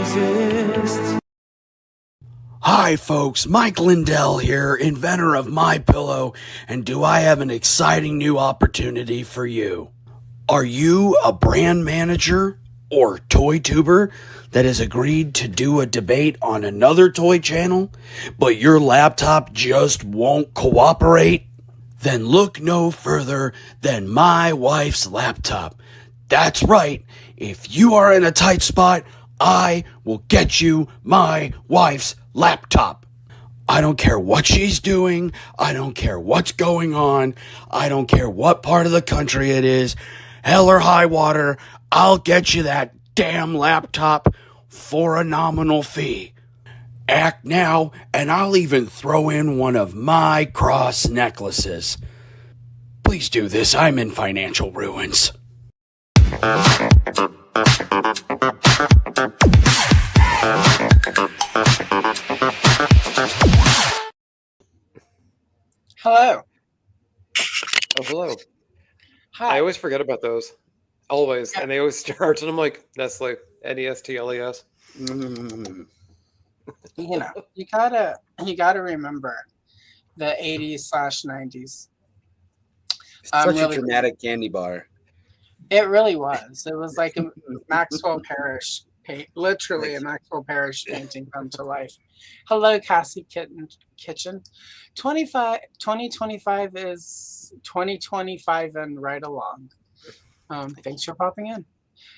exist. Hi folks, Mike Lindell here, inventor of MyPillow, and do I have an exciting new opportunity for you? Are you a brand manager or toy tuber that has agreed to do a debate on another toy channel, but your laptop just won't cooperate? Then look no further than my wife's laptop. That's right, if you are in a tight spot, I will get you my wife's laptop. I don't care what she's doing. I don't care what's going on. I don't care what part of the country it is. Hell or high water, I'll get you that damn laptop for a nominal fee. Act now, and I'll even throw in one of my cross necklaces. Please do this. I'm in financial ruins. Hello. Oh, hello. Hi. I always forget about those. Always. And they always start, and I'm like, Nestle, Nestles. You know, you gotta remember the 80s/90s. Such a dramatic candy bar. It really was. It was like a Maxwell Parrish literally a Maxwell Parrish painting come to life. Hello, Cassie Kitchen. 2025 is 2025 and right along. Thanks for popping in.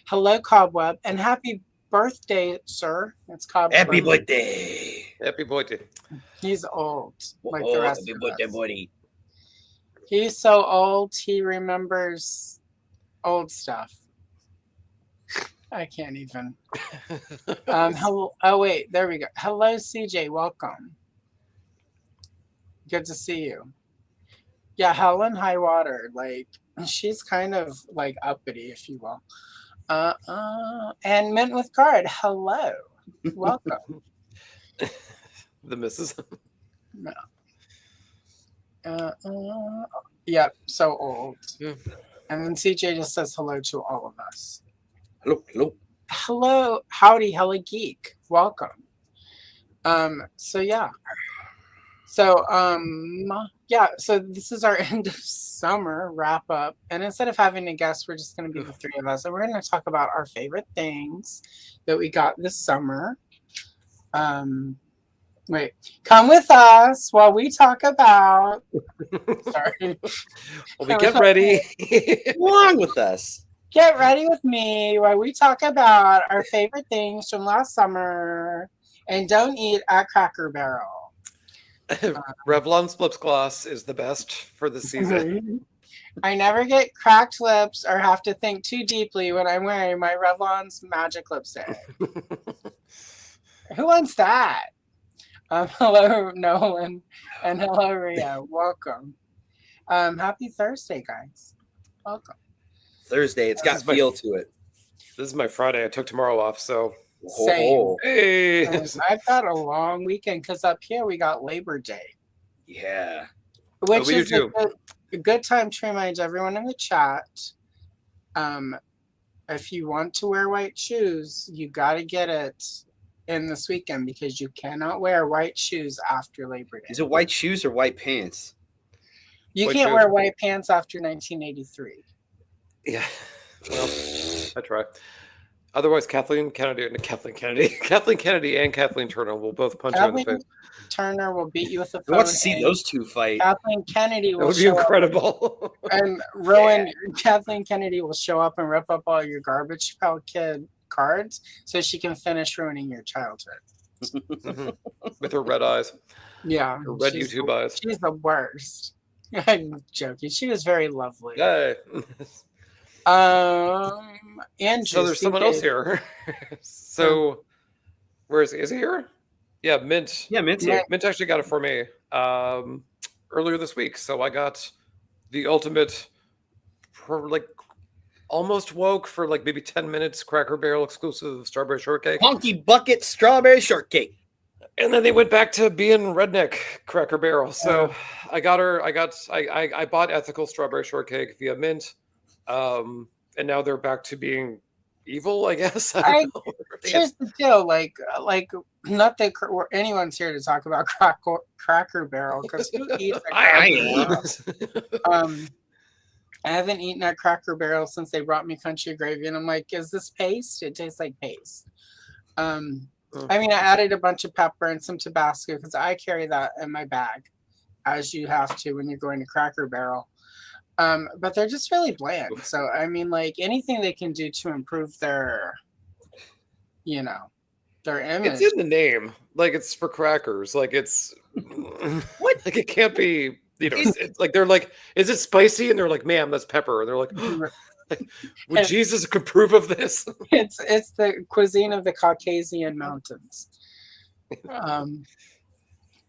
Hello, Cobweb, and happy birthday, sir. It's Cobweb. Happy birthday. Happy birthday. He's old, like the rest happy of birthday, us. buddy. He's so old, he remembers old stuff. I can't even. Hello. Oh, wait, there we go. Hello, CJ. Welcome. Good to see you. Yeah, Helen Highwater. Like, she's kind of like uppity, if you will. And Mint with Card. Hello. Welcome. The missus. No. Yep, so old. And then CJ just says hello to all of us. Hello, hello. Hello, howdy, hella geek. Welcome. So yeah. So so this is our end of summer wrap up. And instead of having a guest, we're just gonna be the three of us. And we're gonna talk about our favorite things that we got this summer. Wait, come with us while we talk about. Sorry. Well, we get ready. Along with us. Get ready with me while we talk about our favorite things from last summer. And don't eat at Cracker Barrel. Revlon Slips Gloss is the best for the season. I never get cracked lips or have to think too deeply when I'm wearing my Revlon's Magic Lipstick. Who wants that? Hello, Nolan, and hello, Ria. Welcome. Happy Thursday, guys. Welcome. Thursday, it's got feel to it. This is my Friday. I took tomorrow off, so. Same. Hey. I've got a long weekend because up here we got Labor Day. Yeah. Which is a good time to remind everyone in the chat. If you want to wear white shoes, you got to get it in this weekend because you cannot wear white shoes after Labor Day. Is it white shoes or white pants? You can't wear white pants after 1983. Yeah. Well, I try. Otherwise, Kathleen Kennedy and Kathleen Turner will both punch you in the face. Turner will beat you with a phone. I want to see those two fight. Kathleen Kennedy will That would be incredible. And Kathleen Kennedy will show up and rip up all your Garbage Pail Kid cards so she can finish ruining your childhood. With her red eyes. Yeah. Her red YouTube eyes. She's the worst. I'm joking. She was very lovely. Hey. Andrew, so there's someone else here. So where is he? Is he here? Yeah, Mint. Yeah, Mint's here. Mint actually got it for me earlier this week. So I got the ultimate, almost woke for maybe 10 minutes Cracker Barrel exclusive strawberry shortcake. Funky bucket strawberry shortcake. And then they went back to being redneck Cracker Barrel. So I bought ethical strawberry shortcake via Mint. And now they're back to being evil, I guess. here's the deal. Like not that anyone's here to talk about Cracker Barrel because who eats a Cracker Barrel? I haven't eaten at Cracker Barrel since they brought me country gravy, and I'm like, is this paste? It tastes like paste. I mean, I added a bunch of pepper and some Tabasco because I carry that in my bag, as you have to when you're going to Cracker Barrel. But they're just really bland. So, I mean, like anything they can do to improve their, their image. It's in the name. Like it's for crackers. Like it's what? Like it can't be. It's like they're like, is it spicy? And they're like, ma'am, that's pepper. And they're like, would Jesus approve of this? It's the cuisine of the Caucasian mountains.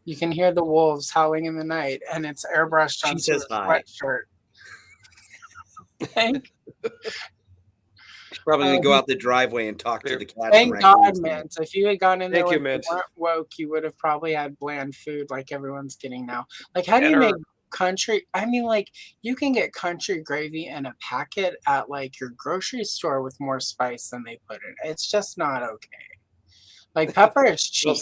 You can hear the wolves howling in the night, and it's airbrushed onto a sweatshirt. Probably gonna go out the driveway and talk to the cat. Thank God, Mint. If you had gone in there you weren't woke, you would have probably had bland food like everyone's getting now. Like, how do you make country? I mean, like, you can get country gravy in a packet at like your grocery store with more spice than they put in. It's just not okay. Like, pepper is cheap.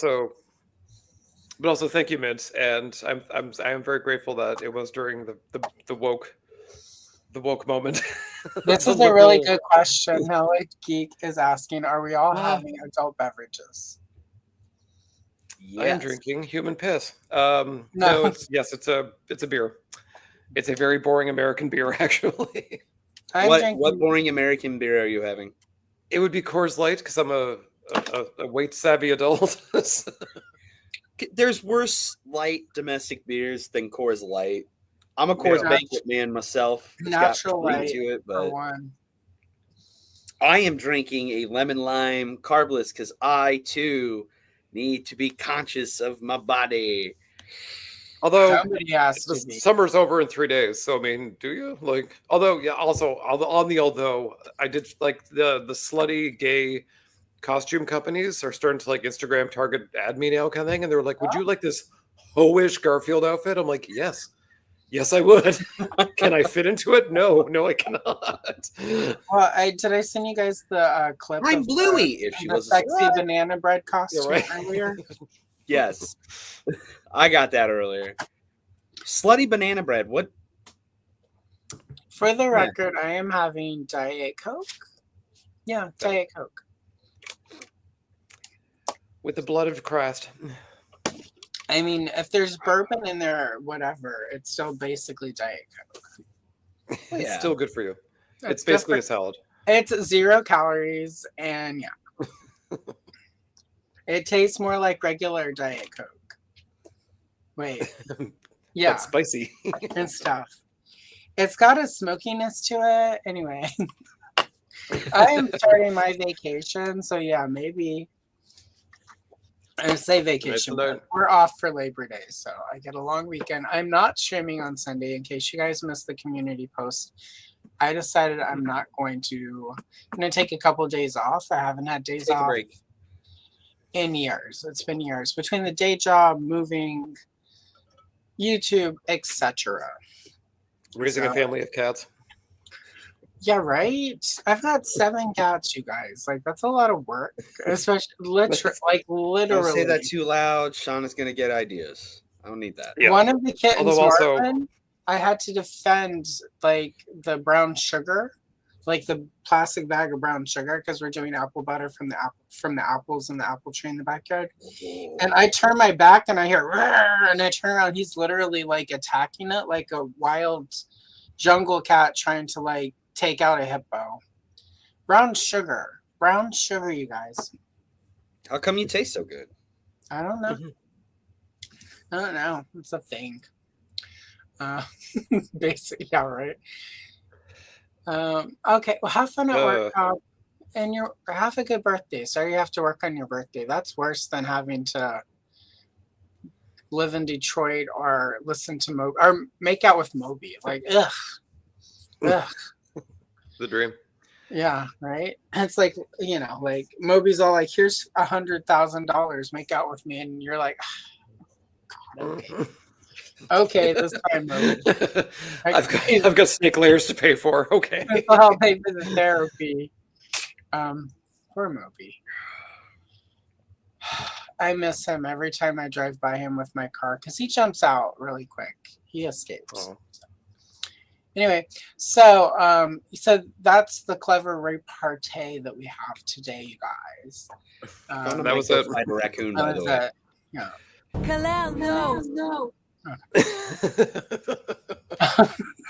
But also, thank you, Mint. And I'm very grateful that it was during the woke moment. This is a really good question. Hello Geek is asking, are we all having adult beverages? Yes. I am drinking human piss. No, it's a beer. It's a very boring American beer, actually. What boring American beer are you having? It would be Coors Light because I'm a weight savvy adult. There's worse light domestic beers than Coors Light. I'm a Coors Banquet man myself. It's natural light to it, but for one. I am drinking a lemon lime carbless because I too need to be conscious of my body. Although summer's over in 3 days, so I mean, do you like? Although, I did like the slutty gay costume companies are starting to like Instagram target ad me now kind of thing, and they're like, "Would you like this ho-ish Garfield outfit?" I'm like, "Yes." Yes, I would. Can I fit into it? No, I cannot. Well, did I send you guys the clip? I'm Bluey. If she was sexy banana bread costume earlier. Yes, I got that earlier. Slutty banana bread. What? For the record, I am having Diet Coke. Yeah, Diet Coke. With the blood of Christ. I mean, if there's bourbon in there, whatever, it's still basically Diet Coke. It's still good for you. It's basically a salad. It's 0 calories, and it tastes more like regular Diet Coke. Wait, but spicy and stuff. It's got a smokiness to it. Anyway, I am starting my vacation, so maybe. I say vacation, but we're off for Labor Day, so I get a long weekend. I'm not streaming on Sunday in case you guys missed the community post. I decided I'm not going to. I'm going to take a couple of days off. I haven't had days off in years. It's been years between the day job, moving, YouTube, etc. Raising a family of cats. Yeah, right. I've got 7 cats, you guys. Like, that's a lot of work, especially literally. Don't say that too loud. Sean is gonna get ideas. I don't need that. Yeah. One of the kittens, Marvin, I had to defend like the brown sugar, like the plastic bag of brown sugar, because we're doing apple butter from the apples in the apple tree in the backyard. And I turn my back and I hear, and I turn around. He's literally like attacking it like a wild jungle cat trying to like take out a hippo. Brown sugar, you guys. How come you taste so good? I don't know. I don't know. It's a thing. Basically, yeah, right. Okay. Well, have fun at work, and have a good birthday. Sorry you have to work on your birthday. That's worse than having to live in Detroit or listen to Moby or make out with Moby. Like, ugh. The dream. Yeah, right. It's like, like Moby's all like, "Here's $100,000, make out with me," and you're like, oh, God, okay, this time, Moby. I've got snake layers to pay for. Okay, I'll pay for the therapy. Poor Moby. I miss him every time I drive by him with my car because he jumps out really quick. He escapes. Oh. Anyway, so that's the clever repartee that we have today, you guys. That was it. Fight a raccoon, by the way. Yeah. Kalel, no.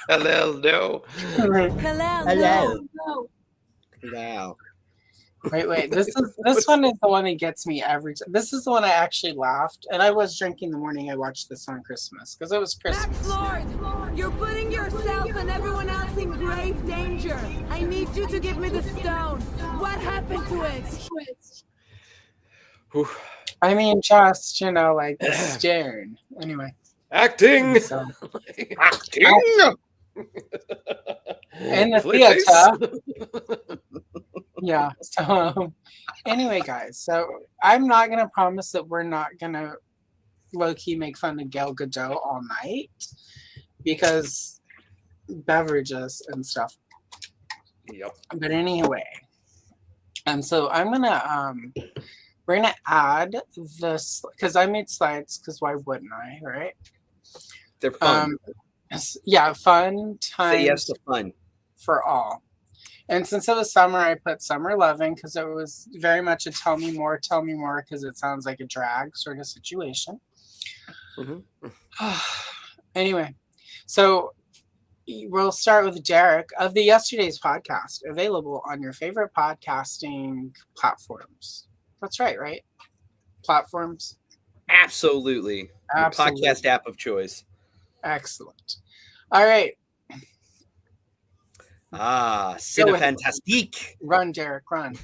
Hello, no. Kalel, no. Wow. Wait. This one is the one that gets me every time. This is the one I actually laughed, and I was drinking the morning I watched this on Christmas because it was Christmas. Max Lord, you're putting yourself and everyone else in grave danger. I need you to give me the stone. What happened to it? Whew. I mean, just like the stone. Anyway. Acting. So, Acting. in the Please. theater. Yeah. So anyway, guys. So I'm not gonna promise that we're not gonna low-key make fun of Gal Gadot all night because beverages and stuff. Yep. But anyway, so we're gonna add this because I made slides because why wouldn't I, right? They're fun. Yeah, fun Say time yes to fun. for all. And since it was summer, I put summer loving because it was very much a tell me more because it sounds like a drag sort of situation. Mm-hmm. Anyway, so we'll start with Derek of the Yesterdaze Podcast, available on your favorite podcasting platforms. That's right? Platforms? Absolutely. Your Absolutely. podcast app of choice. Excellent. All right. Cinefantastique. Run, Derek, run.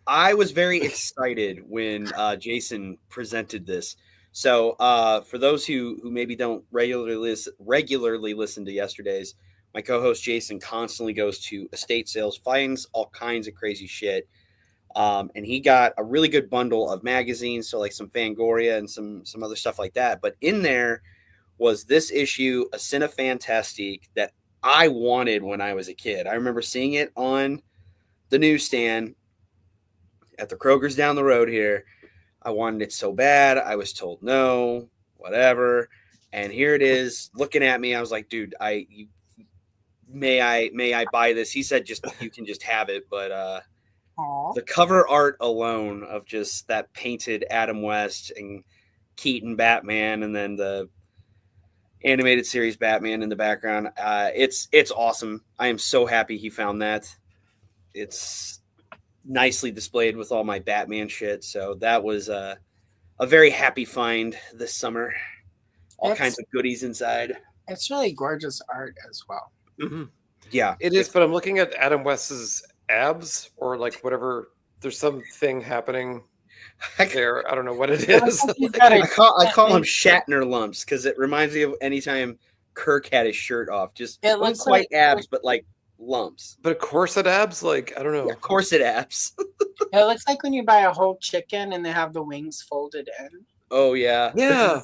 I was very excited when Jason presented this. So for those who maybe don't regularly listen to Yesterdaze, my co-host Jason constantly goes to estate sales, finds all kinds of crazy shit. And he got a really good bundle of magazines, so like some Fangoria and some other stuff like that. But in there was this issue, a Cinefantastique, that I wanted when I was a kid. I remember seeing it on the newsstand at the Kroger's down the road here. I wanted it so bad. I was told no, whatever. And here it is looking at me. I was like, dude, may I buy this? He said, you can just have it. But the cover art alone of just that painted Adam West and Keaton Batman, and then the animated series Batman in the background. It's awesome. I am so happy he found that. It's nicely displayed with all my Batman shit. So that was a very happy find this summer. All kinds of goodies inside. It's really gorgeous art as well. Mm-hmm. Yeah, it is. But I'm looking at Adam West's abs or like whatever. There's something happening there. I don't know what it is. I call them Shatner lumps because it reminds me of anytime Kirk had his shirt off. Just it not quite abs, but like lumps. But corset abs, like I don't know. Yeah, corset abs. It looks like when you buy a whole chicken and they have the wings folded in. Oh yeah, yeah.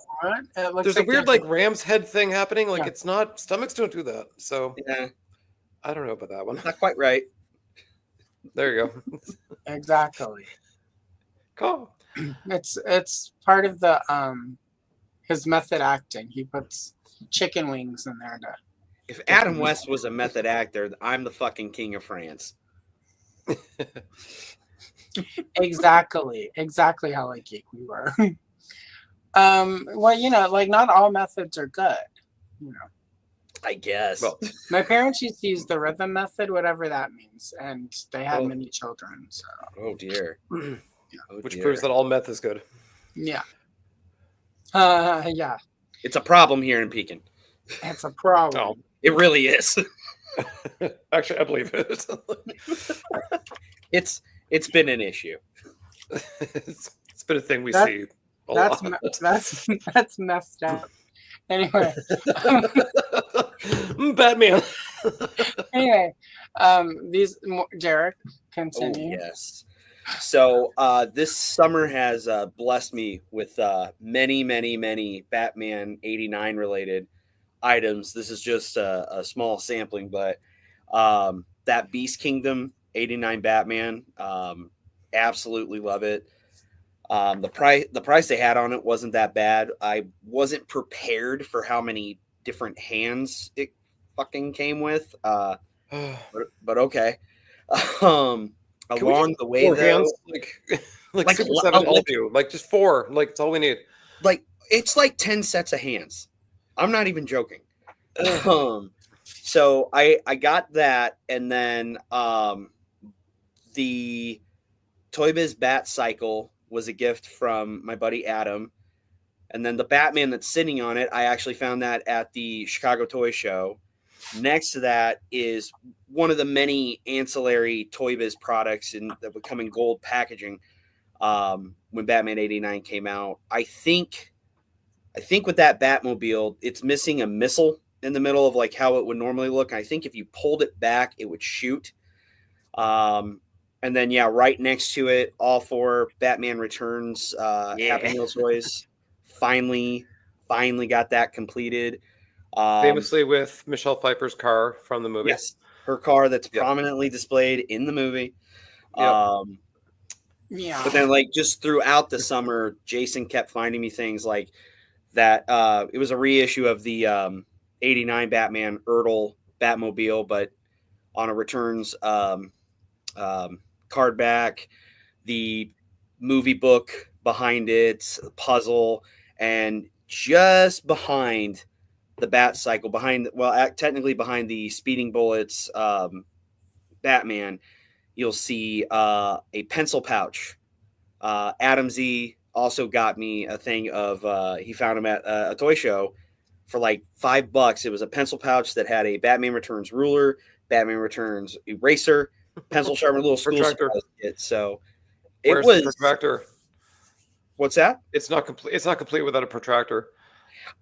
There's a weird like ram's head thing happening. Like it's not stomachs don't do that. So yeah, I don't know about that one. Not quite right. There you go. Exactly. Cool. It's part of the his method acting. He puts chicken wings in there to. If Adam West was a method actor, I'm the fucking king of France. Exactly how like geek we were. Well, like not all methods are good. I guess. Well, my parents used to use the rhythm method, whatever that means, and they had many children. So. Oh dear. Which proves that all meth is good. Yeah. Yeah. It's a problem here in Pekin. It's a problem. Oh. It really is. Actually, I believe it. It's been an issue. It's been a thing we see. That's messed up. Anyway, Batman. Anyway, Derek, continue. Oh, yes. So this summer has blessed me with many Batman 89 related items. This is just a small sampling, but that Beast Kingdom 89 Batman, absolutely love it. The price they had on it wasn't that bad. I wasn't prepared for how many different hands it fucking came with. But okay. Along the way, four though, hands, like Super 7 help you. Like just 4. Like it's all we need. Like it's like 10 sets of hands. I'm not even joking. So I got that, and then the Toy Biz Bat Cycle was a gift from my buddy Adam. And then the Batman that's sitting on it, I actually found that at the Chicago Toy Show. Next to that is one of the many ancillary Toy Biz products that would come in gold packaging when Batman 89 came out. I think with that Batmobile, it's missing a missile in the middle of like how it would normally look. I think if you pulled it back, it would shoot. And then, right next to it, all 4 Batman Returns Happy Meal toys. Finally got that completed. Famously with Michelle Pfeiffer's car from the movie. Yes, her car that's prominently displayed in the movie. But then, like, just throughout the summer, Jason kept finding me things like that. It was a reissue of the 89 Batman Ertl Batmobile, but on a Returns card back, the movie book behind it, puzzle, and just behind the Bat Cycle, technically behind the Speeding Bullets Batman, you'll see a pencil pouch. Adam Z also got me a thing of he found him at a toy show for like $5. It was a pencil pouch that had a Batman Returns ruler, Batman Returns eraser, pencil sharpener, little school supplies kit. So Where's the protractor? What's that? It's not complete. It's not complete without a protractor.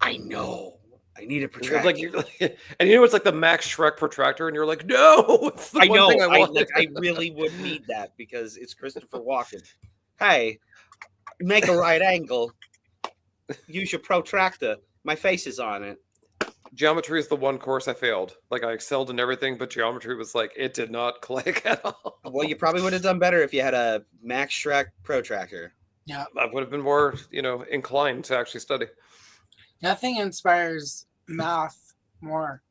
I know. I need a protractor. And it's like the Max Shrek protractor, and you're like, no. It's the one thing I want. I really would need that because it's Christopher Walken. Hey, make a right angle. Use your protractor. My face is on it. Geometry is the one course I failed. Like I excelled in everything, but geometry was like it did not click at all. Well, you probably would have done better if you had a Max Shrek protractor. Yeah, I would have been more, inclined to actually study. Nothing inspires math more.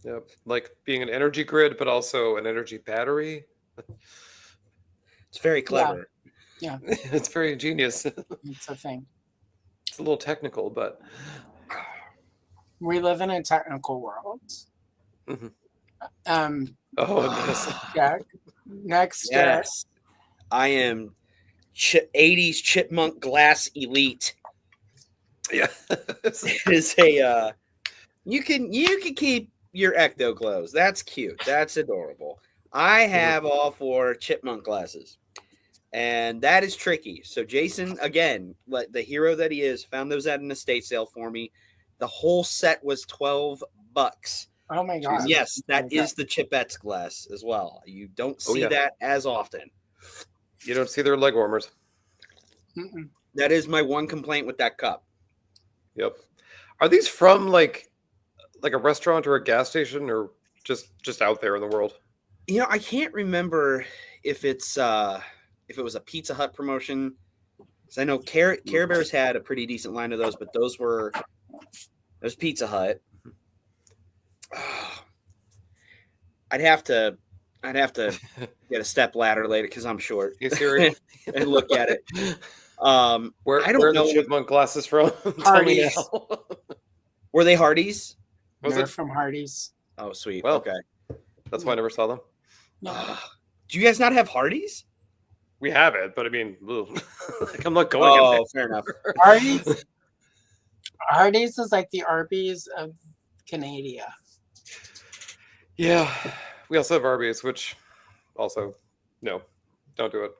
Yep, like being an energy grid, but also an energy battery. It's very clever. Yeah. It's very ingenious. It's a thing. It's a little technical, but we live in a technical world. Mm-hmm. Jack, next. Yes, I am 80s Chipmunk Glass Elite. Yeah, it is a you can keep your Ecto clothes. That's cute. That's adorable. I have all 4 Chipmunk glasses, and that is tricky. So Jason, again, like the hero that he is, found those at an estate sale for me. The whole set was $12. Oh my god! Yes, that is the Chipettes glass as well. You don't see that as often. You don't see their leg warmers. Mm-mm. That is my one complaint with that cup. Yep. Are these from like a restaurant or a gas station or just out there in the world? I can't remember if it was a Pizza Hut promotion. Because I know Care Bears had a pretty decent line of those, but those were Pizza Hut. I'd have to get a step ladder later because I'm short. You serious? And look at it. Where I don't know the Chipmunk glasses from? Tell me now. Were they Hardee's? They're from Hardee's. Oh, sweet. Well, okay. That's why I never saw them. No. Do you guys not have Hardee's? We have it, but I mean, like I'm not going. Oh, fair enough. Hardee's is like the Arby's of Canada. Yeah, we also have Arby's, which also no, don't do it.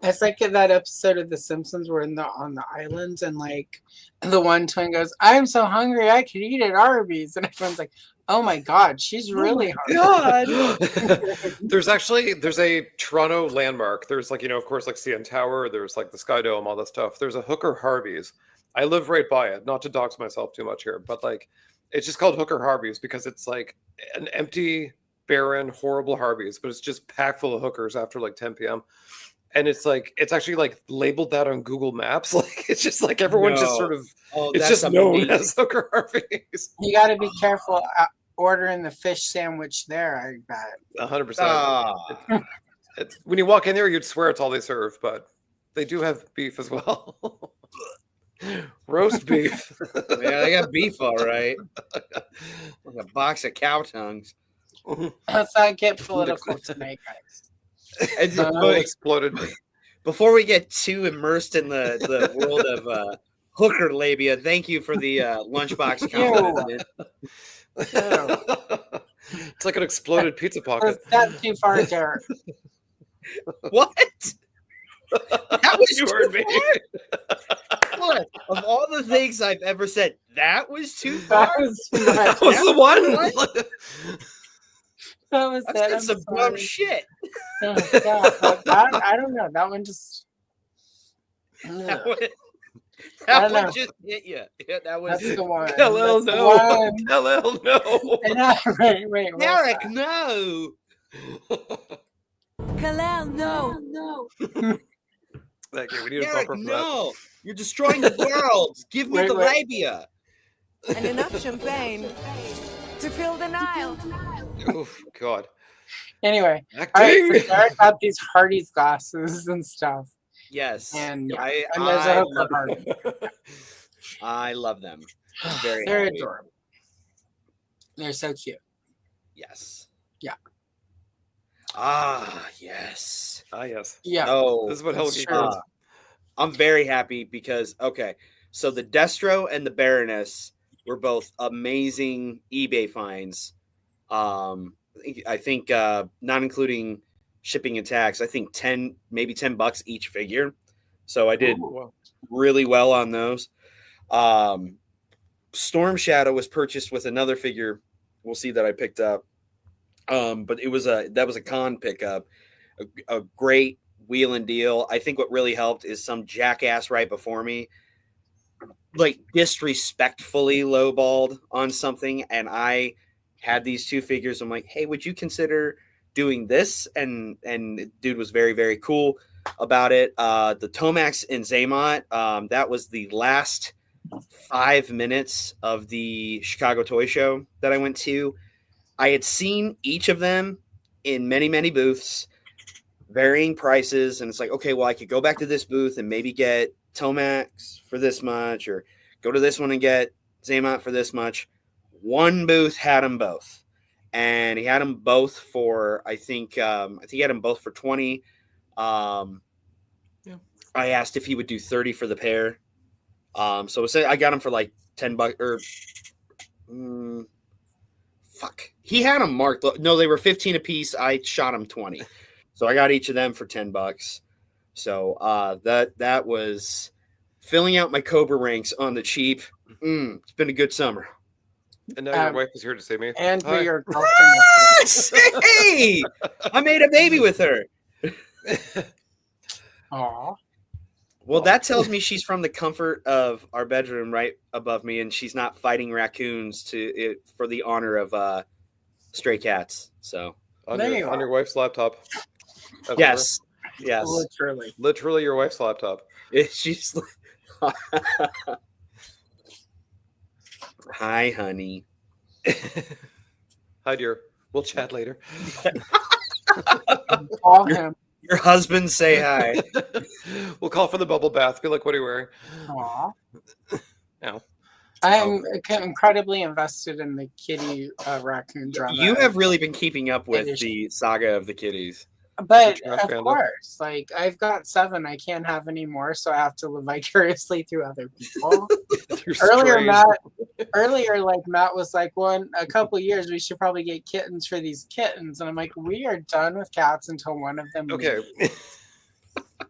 It's like that episode of The Simpsons where on the island and like the one twin goes, "I'm so hungry I could eat at Arby's," and everyone's like, "Oh my god, she's really hungry." There's a Toronto landmark. There's like of course like CN Tower. There's like the Sky Dome, all that stuff. There's a Hooker Harvey's. I live right by it. Not to dox myself too much here, but like it's just called Hooker Harvey's because it's like an empty, barren, horrible Harvey's, but it's just packed full of hookers after like 10 p.m. and it's actually like labeled that on Google Maps. Like it's just like everyone just sort of it's just known as Hooker Harvey's. You got to be careful ordering the fish sandwich there. I bet 100%. When you walk in there, you'd swear it's all they serve, but they do have beef as well. Roast beef. Yeah, they got beef, all right. Like a box of cow tongues. Let's not get political tonight, guys. Exploded. Before we get too immersed in the world of hooker labia, thank you for the lunchbox compliment. It's like an exploded pizza pocket. That's too far, Derek. What? That was You too heard me. far. Of all the things I've ever said, that was too far. That was too much. That was the one. That was I've it. said some dumb shit. Oh, God. I don't know. That one just. That I don't one know. just hit you. Yeah, that was That's the one. Hell That's the no. one. Hell no. Wait. Derek, no. Kalel, no. Thank you. We need a Derek, bumper for no. You're destroying the world. Give me Wait, the wait. labia. And enough champagne to fill the Nile. that. Oof, God. Anyway, Acting. all right. So Derek got these Hardy's glasses and stuff, Yes. and there's I a love Hardy. I love them. I'm very They're happy. adorable. They're so cute. Yes. Yeah. Ah, yes. Ah, yes. Yeah. Oh, This is what Hell That's Geek true. is. I'm very happy because so the Destro and the Baroness were both amazing eBay finds. I think not including shipping and tax, I think maybe $10 each figure. So I did Wow. really well on those. Storm Shadow was purchased with another figure. We'll see that I picked up. But that was a con pickup, a great wheel and deal. I think what really helped is some jackass right before me, like disrespectfully lowballed on something, and I had these two figures. I'm like, hey, would you consider doing this? And dude was very, very cool about it. The Tomax and Zaymot, that was the last 5 minutes of the Chicago Toy Show that I went to. I had seen each of them in many, many booths, varying prices. And it's like, okay, well, I could go back to this booth and maybe get Tomax for this much, or go to this one and get Zaymot for this much. One booth had them both. And he had them both for, I think he had them both for 20. I asked if he would do 30 for the pair. So I got them for like $10 or fuck. He had them marked. No, they were 15 a piece. I shot them 20. So I got each of them for $10. So that was filling out my Cobra ranks on the cheap. It's been a good summer. And now your wife is here to save me. And Hi. for your girlfriend. Hey, I made a baby with her. Aw. Well, that tells me she's from the comfort of our bedroom right above me, and she's not fighting raccoons for the honor of stray cats. So on There you your are. wife's laptop. yes. Literally. Your wife's laptop. She's hi, honey. Hi, dear. We'll chat later. Call him. Your husband say hi. We'll call for the bubble bath. Be like, what are you wearing? Aw. No. I'm incredibly invested in the kitty raccoon drama. You have really been keeping up with the saga of the kitties. But Trash of panda. course, like I've got 7, I can't have any more, so I have to live vicariously through other people. Earlier, like Matt was like, well, in a couple of years we should probably get kittens for these kittens, and I'm like, we are done with cats until one of them Okay. leaves.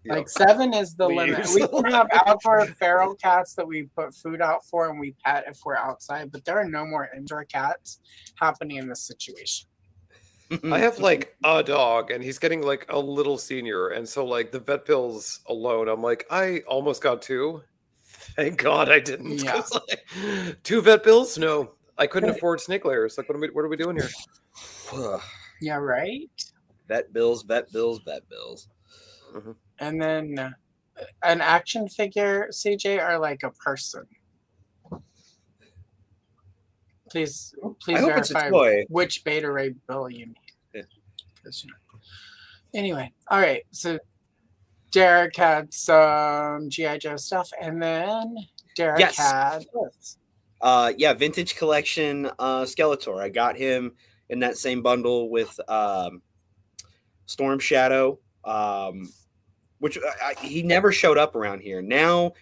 Like 7 is the limit. Leaves. We can have outdoor feral cats that we put food out for and we pet if we're outside, but there are no more indoor cats happening in this situation. I have like a dog, and he's getting like a little senior, and so like the vet bills alone, I'm like, I almost got 2. Thank God I didn't. Yeah. 'Cause, like, 2 vet bills? No, I couldn't afford snake layers. Like, what are we doing here? Yeah, right? Vet bills. And then an action figure, CJ, or like a person? Please I hope it's a verify toy. which Beta Ray Bill you mean. Yeah. 'Cause, you know. Anyway, all right. So Derek had some G.I. Joe stuff, and then Derek Yes. had this. Vintage collection Skeletor. I got him in that same bundle with Storm Shadow, which he never showed up around here. Now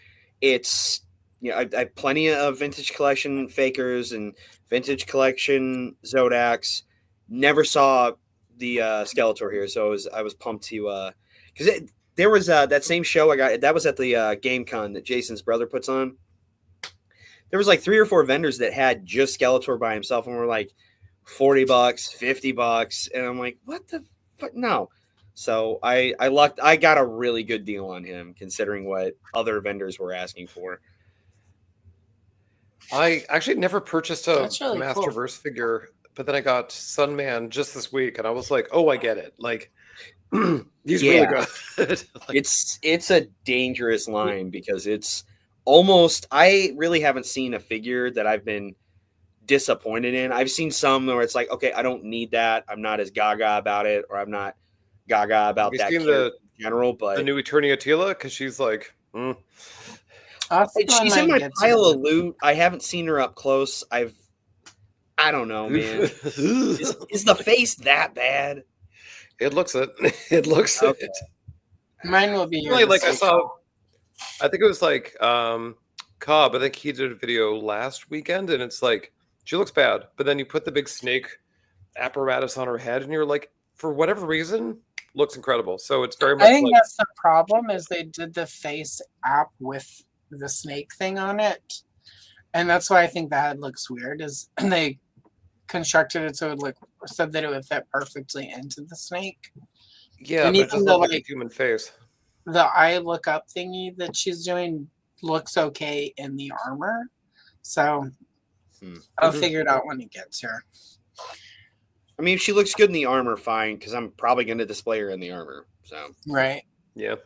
it's I have plenty of vintage collection Fakers and vintage collection Zodiacs. Never saw the Skeletor here, so I was pumped to because there was that same show I got. That was at the GameCon that Jason's brother puts on. There was like 3 or 4 vendors that had just Skeletor by himself and were like $40, $50, and I'm like, what the fuck? No. So I got a really good deal on him considering what other vendors were asking for. I actually never purchased a That's really Masterverse figure, but then I got Sunman just this week, and I was like, oh, I get it. Like, he's really good. Like, it's a dangerous line because it's almost, I really haven't seen a figure that I've been disappointed in. I've seen some where it's like, okay, I don't need that. I'm not as gaga about it, or I'm not gaga about that character in general. But the new Eternia Tila, because she's like, she's in my pile of loot. I haven't seen her up close. I don't know, man. Is the face that bad? It looks it. It looks Okay. it. Mine will be Really, like I saw, I think it was like Cobb. I think he did a video last weekend, and it's like she looks bad, but then you put the big snake apparatus on her head, and you're like, for whatever reason, looks incredible. So it's very much. I think like, that's the problem is they did the face app with the snake thing on it, and that's why I think the head looks weird. Is they constructed it so it said that it would fit perfectly into the snake. yeah, and but it even doesn't though, look like like, a human face. The eye look up thingy that she's doing looks okay in the armor, so I'll figure it out when it gets here. I mean, if she looks good in the armor, fine, because I'm probably going to display her in the armor. So Right. Yeah,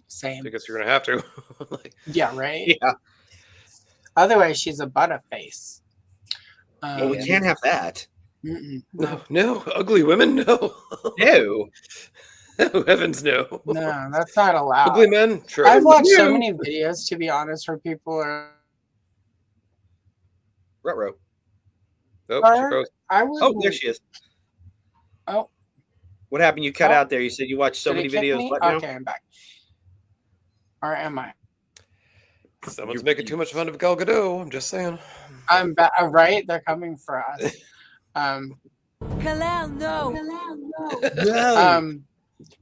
Same. I guess you're gonna have to. Like, Yeah, right? yeah, Otherwise, she's a butterface. well, we can't have that. no, ugly women, no. No. No, heavens, no. No, that's not allowed. Ugly men, sure. I've watched so No. many videos, to be honest, where people are. Ruh-roh. Oh, she Or- froze. I would. Oh, there she is. Oh, What happened? You cut Oh. out there. You said you watched so did many it kick videos. me? What now? Okay, I'm back. Or am I? Someone's making too much fun of Gal Gadot. I'm just saying. I'm back. Right? They're coming for us. Kalel, no.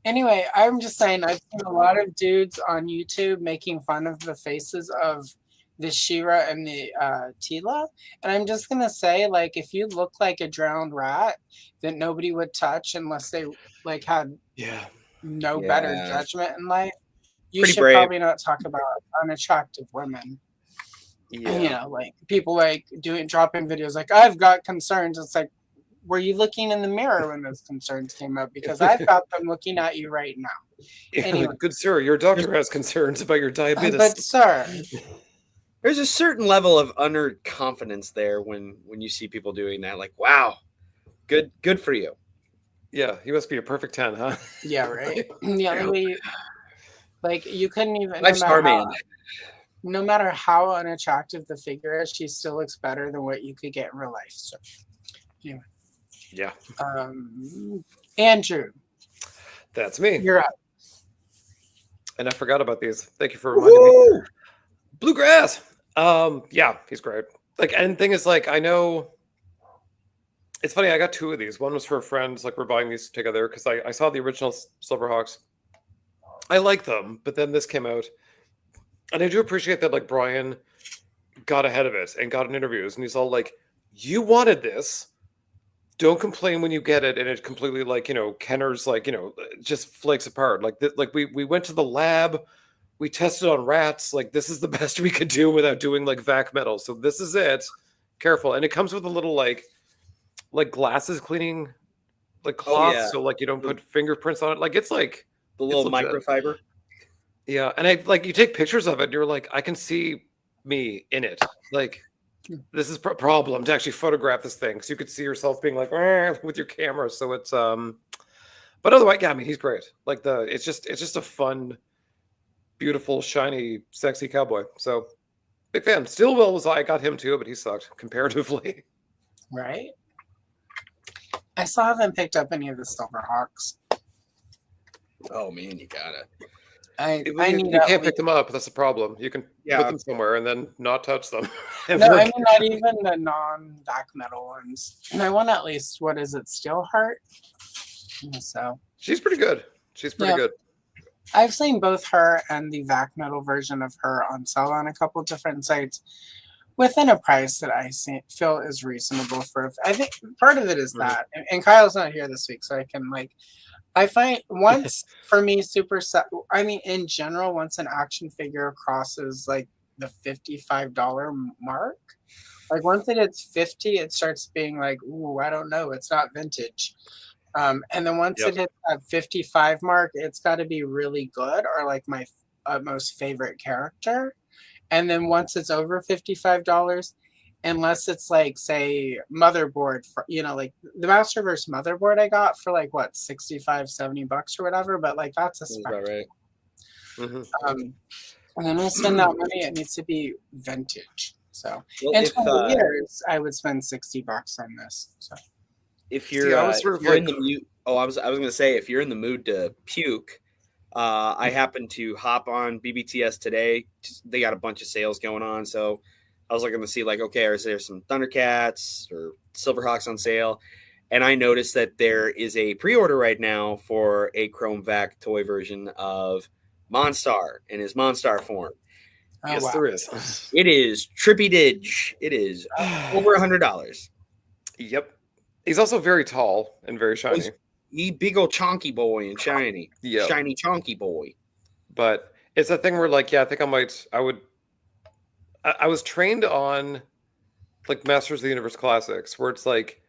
Anyway, I'm just saying I've seen a lot of dudes on YouTube making fun of the faces of the She-Ra and the Tila. And I'm just gonna say, like, if you look like a drowned rat that nobody would touch unless they like had Yeah. no better Yeah. judgment in life, you Pretty should brave. probably not talk about unattractive women. Yeah. You know, like people like dropping videos like I've got concerns. It's like, were you looking in the mirror when those concerns came up? Because I've got them looking at you right now. Yeah, Anyway. good sir, your doctor has concerns about your diabetes. But sir, There's a certain level of underconfidence there when you see people doing that. Like, wow, good for you. Yeah, he must be a perfect 10, huh? yeah, right. Yeah, like you couldn't even. Five star man. No matter how unattractive the figure is, she still looks better than what you could get in real life. So, anyway, Yeah, Andrew, that's me. you're up. And I forgot about these. Thank you for reminding me. Woo! Bluegrass. Yeah, he's great. Like, and thing is, like, I know. It's funny. I got 2 of these. One was for friends. Like, we're buying these together because I saw the original Silverhawks. I like them, but then this came out, and I do appreciate that. Like, Brian got ahead of it and got in interviews, and he's all like, "You wanted this. Don't complain when you get it." And it completely, like, Kenner's, like, just flakes apart. Like, like we went to the lab. We tested on rats. Like, this is the best we could do without doing like vac metal. So this is it. Careful. And it comes with a little like glasses cleaning like cloth. yeah. So like you don't put fingerprints on it. Like it's like The little legit. microfiber. Yeah, and I like you take pictures of it, and you're like, I can see me in it. Like, this is a problem to actually photograph this thing, because you could see yourself being like with your camera. So it's but otherwise, yeah, I mean, he's great. Like it's just a fun, beautiful, shiny, sexy cowboy. So big fan. Stillwell was I got him too, but he sucked comparatively. Right. I still haven't picked up any of the Silverhawks. Oh man, you gotta. You can't pick them up. That's the problem. You can put them somewhere and then not touch them. No, I mean not even the non-back metal ones. And I want at least, what is it, Steelheart? So she's pretty good. She's pretty good. I've seen both her and the back metal version of her on sale on a couple different sites within a price that I feel is reasonable for. I think part of it is that, and Kyle's not here this week, so I can I find once for me I mean in general, once an action figure crosses like the $55 mark, like once it hits 50, it starts being like, ooh, I don't know, it's not vintage. And then once it hits that 55 mark, it's got to be really good or like my most favorite character. And then once it's over $55, unless it's like, say, motherboard, for, like the Masterverse motherboard I got for like what, $65-$70 or whatever, but like that's a spec. Right. And then I spend that money, it needs to be vintage. So in 20 years, I would spend $60 on this. So if you're, in the mood, I was going to say, if you're in the mood to puke, I happened to hop on BBTS today. They got a bunch of sales going on, so I was looking to see like, okay, is there some Thundercats or Silverhawks on sale? And I noticed that there is a pre-order right now for a Chrome Vac toy version of Monstar in his Monstar form. Oh, yes, wow. there is. It is trippy dig. It is over $100. Yep. He's also very tall and very shiny. He big old chonky boy and shiny. Yeah. Shiny chonky boy. But it's a thing where like, yeah, I think I was trained on like Masters of the Universe Classics, where it's like,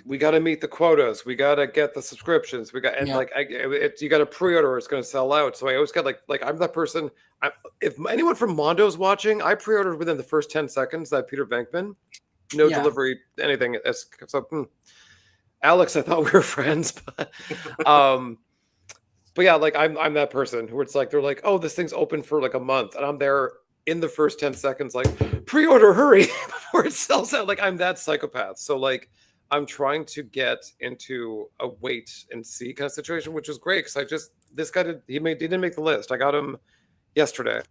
we got to meet the quotas, we got to get the subscriptions, you got to pre-order, it's going to sell out. So I always got like I'm that person. If anyone from Mondo's watching, I pre-ordered within the first 10 seconds that Peter Venkman, no delivery, anything. So Alex, I thought we were friends, but yeah, like I'm that person who it's like they're like, oh, this thing's open for like a month, and I'm there in the first 10 seconds, like, pre-order, hurry before it sells out. Like I'm that psychopath. So like I'm trying to get into a wait and see kind of situation, which was great because this guy he didn't make the list. I got him yesterday.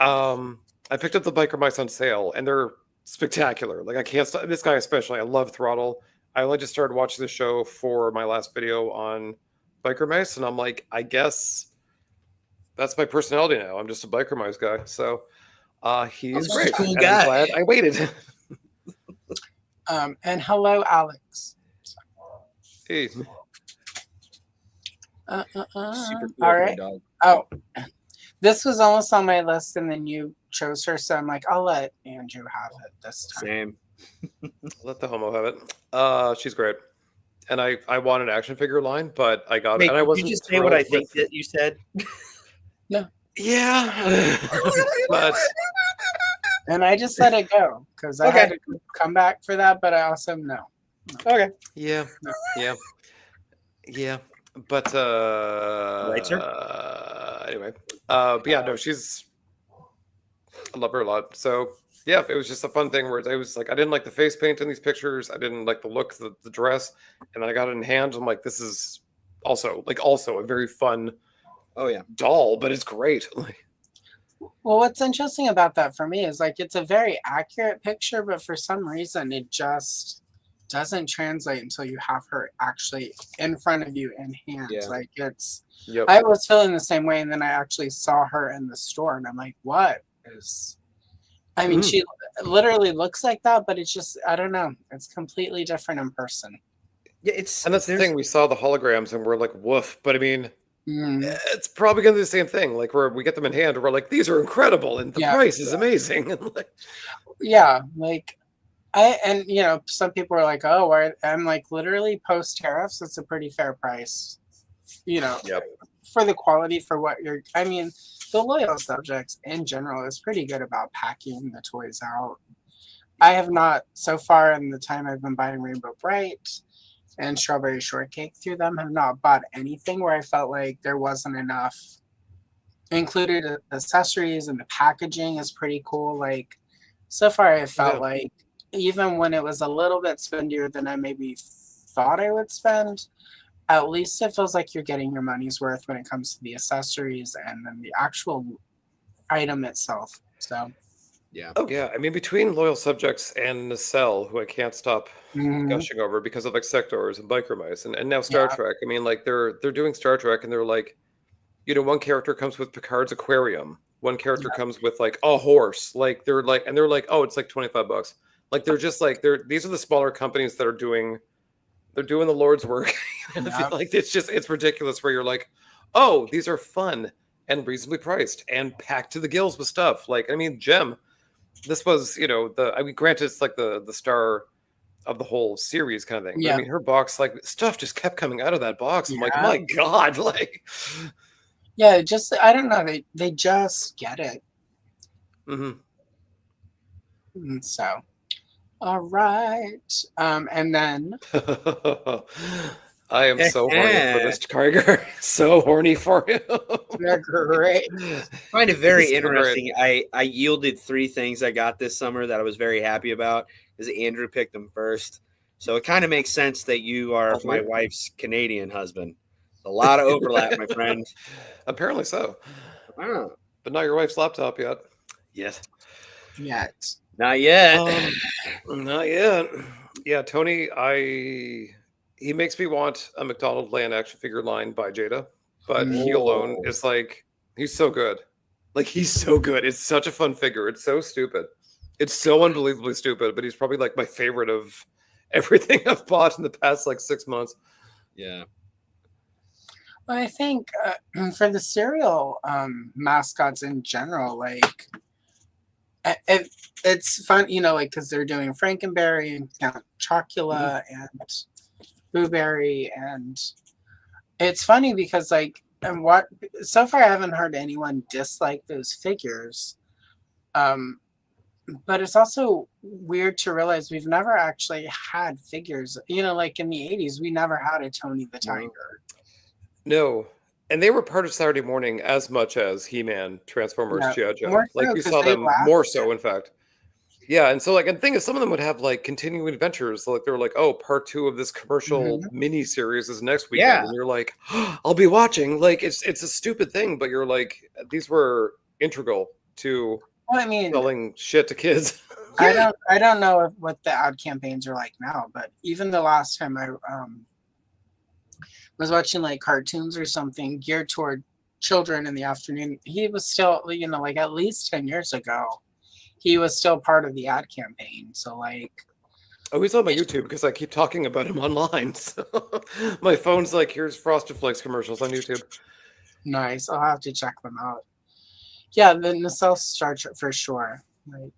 I picked up the Biker Mice on sale, and they're spectacular. Like I can't stop this guy especially. I love Throttle. I only just started watching the show for my last video on Biker Mice, and I'm like, I guess that's my personality now. I'm just a Biker Mice guy. So he's great. Cool and guy. I'm glad I waited. And hello, Alex. Hey. Super cool All right. dog. Oh, this was almost on my list, and then you chose her, so I'm like, I'll let Andrew have it this time. Same. Let the homo have it. She's great. And I want an action figure line, but I got it. And I wasn't. Did you just say what I think that you said? No. Yeah. But And I just let it go because I had to come back for that, but I also no. Okay. Yeah. No. Yeah. But Right, sir? Anyway. But yeah, no, I love her a lot. So yeah, it was just a fun thing where I was like, I didn't like the face paint in these pictures. I didn't like the look, the dress, and then I got it in hand. I'm like, this is also a very fun doll, but it's great. Well, what's interesting about that for me is like it's a very accurate picture, but for some reason it just doesn't translate until you have her actually in front of you in hand. Yeah. Like I was feeling the same way, and then I actually saw her in the store, and I'm like, what is? I mean, she literally looks like that, but it's just, I don't know. It's completely different in person. Yeah, and that's the thing. We saw the holograms and we're like, woof. But I mean, it's probably going to be the same thing. Like where we get them in hand, we're like, these are incredible, and the price is amazing. Some people are like, oh, I'm like, literally post tariffs, it's a pretty fair price. for the quality for what you're. I mean, the Loyal Subjects in general is pretty good about packing the toys out. I have not so far in the time I've been buying Rainbow Bright and Strawberry Shortcake through them, have not bought anything where I felt like there wasn't enough included accessories, and the packaging is pretty cool. Like so far I felt like even when it was a little bit spendier than I maybe thought I would spend, at least it feels like you're getting your money's worth when it comes to the accessories and then the actual item itself. So Yeah. Oh yeah, I mean between Loyal Subjects and Nacelle, who I can't stop gushing over because of like Sectors and Biker Mice, and now Star Trek. I mean, like they're doing Star Trek, and they're like, you know, one character comes with Picard's aquarium, one character comes with like a horse. Like they're like, oh, it's like $25. Like they're just like these are the smaller companies that are doing the Lord's work. And I feel like it's ridiculous where you're like, oh, these are fun and reasonably priced and packed to the gills with stuff. Like, I mean, Gem. This was, you know, I mean, granted, it's like the star of the whole series kind of thing. Yeah. But, I mean, her box, like, stuff just kept coming out of that box. I'm like, my God, like. Yeah, just, I don't know. They just get it. Mm-hmm. And so, all right. And then. I am so horny for this Tiger. So horny for him. They're great. I find it very He's so interesting. I yielded 3 things I got this summer that I was very happy about, because Andrew picked them first. So it kind of makes sense that you are my wife's Canadian husband. A lot of overlap, my friend. Apparently so. Wow. But not your wife's laptop yet. Yes. Yet. Not yet. Not yet. Yeah, Tony, he makes me want a McDonald Land action figure line by Jada, but he alone is like, he's so good. Like, he's so good. It's such a fun figure. It's so stupid. It's so unbelievably stupid, but he's probably like my favorite of everything I've bought in the past like 6 months. Yeah. Well, I think for the cereal mascots in general, like, it's fun, you know, like, because they're doing Frankenberry and Count Chocula and Blueberry, and it's funny because like, and what so far I haven't heard anyone dislike those figures, but it's also weird to realize we've never actually had figures, you know, like in the 80s we never had a Tony the Tiger. No, and they were part of Saturday Morning as much as He-Man, Transformers, G.I. Joe. Like we saw them more so, in fact. Yeah, and so like, and the thing is, some of them would have like continuing adventures. Like they were like, oh, part 2 of this commercial mini series is next weekend, and you're like, oh, I'll be watching. Like it's a stupid thing, but you're like, these were integral to selling shit to kids. I don't know what the ad campaigns are like now, but even the last time I was watching like cartoons or something geared toward children in the afternoon, he was still, you know, like at least 10 years ago. He was still part of the ad campaign. So like, oh, he's on my YouTube because I keep talking about him online. So my phone's like, here's Frosted Flakes commercials on YouTube. Nice. I'll have to check them out. Yeah, the Nacelle Star Trek for sure. Like,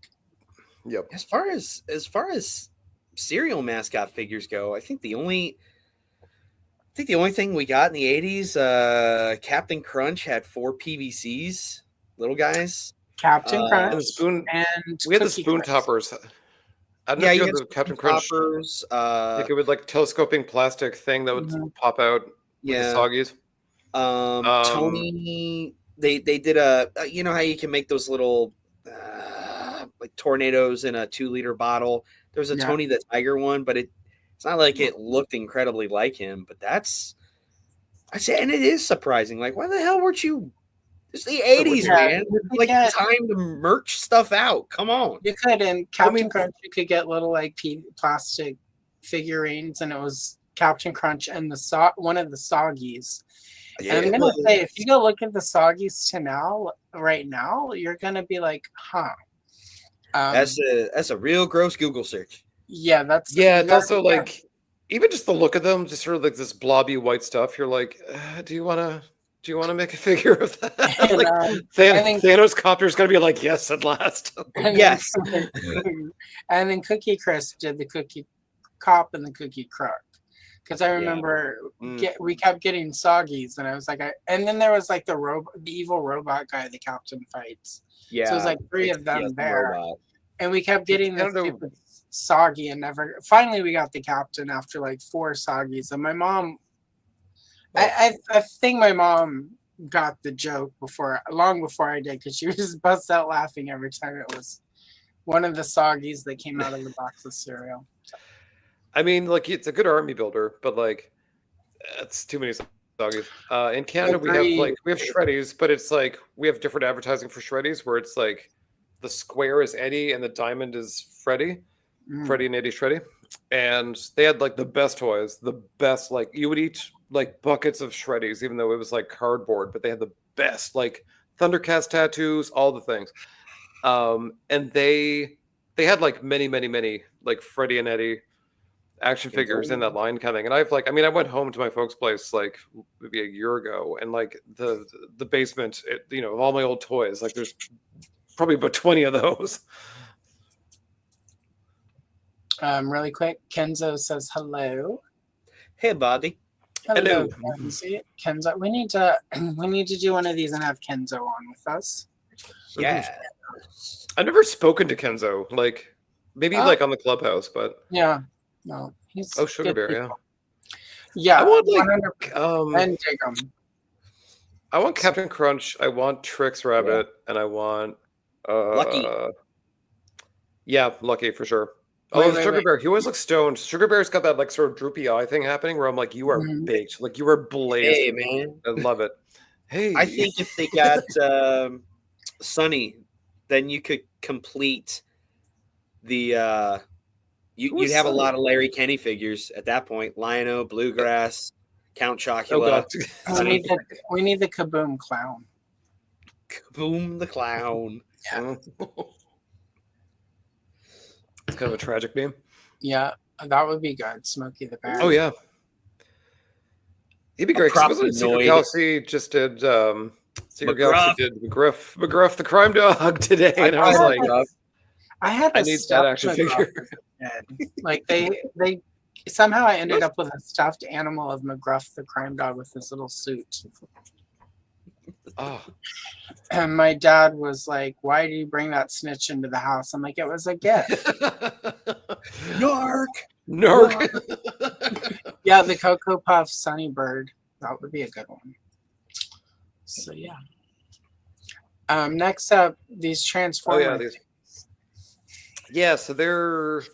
yep. As far as cereal mascot figures go, I think the only thing we got in the 80s, Captain Crunch had 4 PVCs, little guys. Captain Crunch and the spoon, and we had the spoon toppers. I don't know if you had the Captain Crunch toppers, like it would like telescoping plastic thing that would pop out with the soggies. Tony, they did a you know how you can make those little like tornadoes in a 2-liter bottle. There was a Tony the Tiger one, but it's not like it looked incredibly like him. But I say, and it is surprising. Like, why the hell weren't you? It's the 80s, man. Like time to merch stuff out. Come on. You could, in Captain Crunch, you could get little like plastic figurines, and it was Captain Crunch and one of the Soggies. Yeah, and I'm gonna say, if you go look at the Soggies right now, you're gonna be like, huh. That's a real gross Google search. Yeah, it's also like, even just the look of them, just sort of like this blobby white stuff. You're like, do you want to make a figure of that? Like, Thanos Copter is going to be like, yes, at last. Yes. And then Cookie Crisp did the Cookie Cop and the Cookie Crook. Because I remember we kept getting soggies, and I was like, and then there was like the evil robot guy the captain fights. Yeah. So it was like 3 of them there. Robot. And we kept getting the stupid soggy and never. Finally, we got the captain after like 4 soggies. And my mom, I think my mom got the joke long before I did, because she would just bust out laughing every time it was one of the soggies that came out of the box of cereal. I mean, like, it's a good army builder, but like, it's too many soggies. In Canada, we have Shreddies, but it's like we have different advertising for Shreddies, where it's like the square is Eddie and the diamond is Freddy, Freddy and Eddie Shreddy, and they had like the best toys, the best, like you would eat like buckets of Shreddies, even though it was like cardboard, but they had the best, like Thundercats tattoos, all the things. And they had like many like Freddy and Eddie action figures in that line kind of thing. And I went home to my folks' place like maybe a year ago, and like the basement, of all my old toys, like there's probably about 20 of those. Really quick, Kenzo says hello. Hey, buddy. Hello. Kenzo. We need to do one of these and have Kenzo on with us. Yeah. I've never spoken to Kenzo, like maybe like on the Clubhouse, but yeah. No, he's Sugar Bear, yeah. Yeah, I want and take them. I want Captain Crunch, I want Trix Rabbit, and I want Lucky. Yeah, Lucky for sure. Sugar Bear, he always looks stoned. Sugar Bear's got that like sort of droopy eye thing happening where I'm like, you are baked, like you are blazed. Hey, man, I love it. Hey, I think if they got Sunny, then you could complete the. You'd have a lot of Larry Kenny figures at that point. Lion-O, Bluegrass, Count Chocula. We need the Kaboom Clown. Kaboom the Clown. Yeah. It's kind of a tragic name. Yeah, that would be good. Smokey the Bear. Oh, yeah. He'd be great. Secret Galaxy just did Secret Galaxy did McGruff the crime dog today. And I was like, I need that action figure. Like they somehow I ended up with a stuffed animal of McGruff the crime dog with this little suit. Oh. And my dad was like, "Why did you bring that snitch into the house?" I'm like, "It was a gift." Narc. Yeah, the Cocoa Puff Sunny Bird. That would be a good one. So yeah. Next up, these Transformers. Oh yeah, yeah, so they're.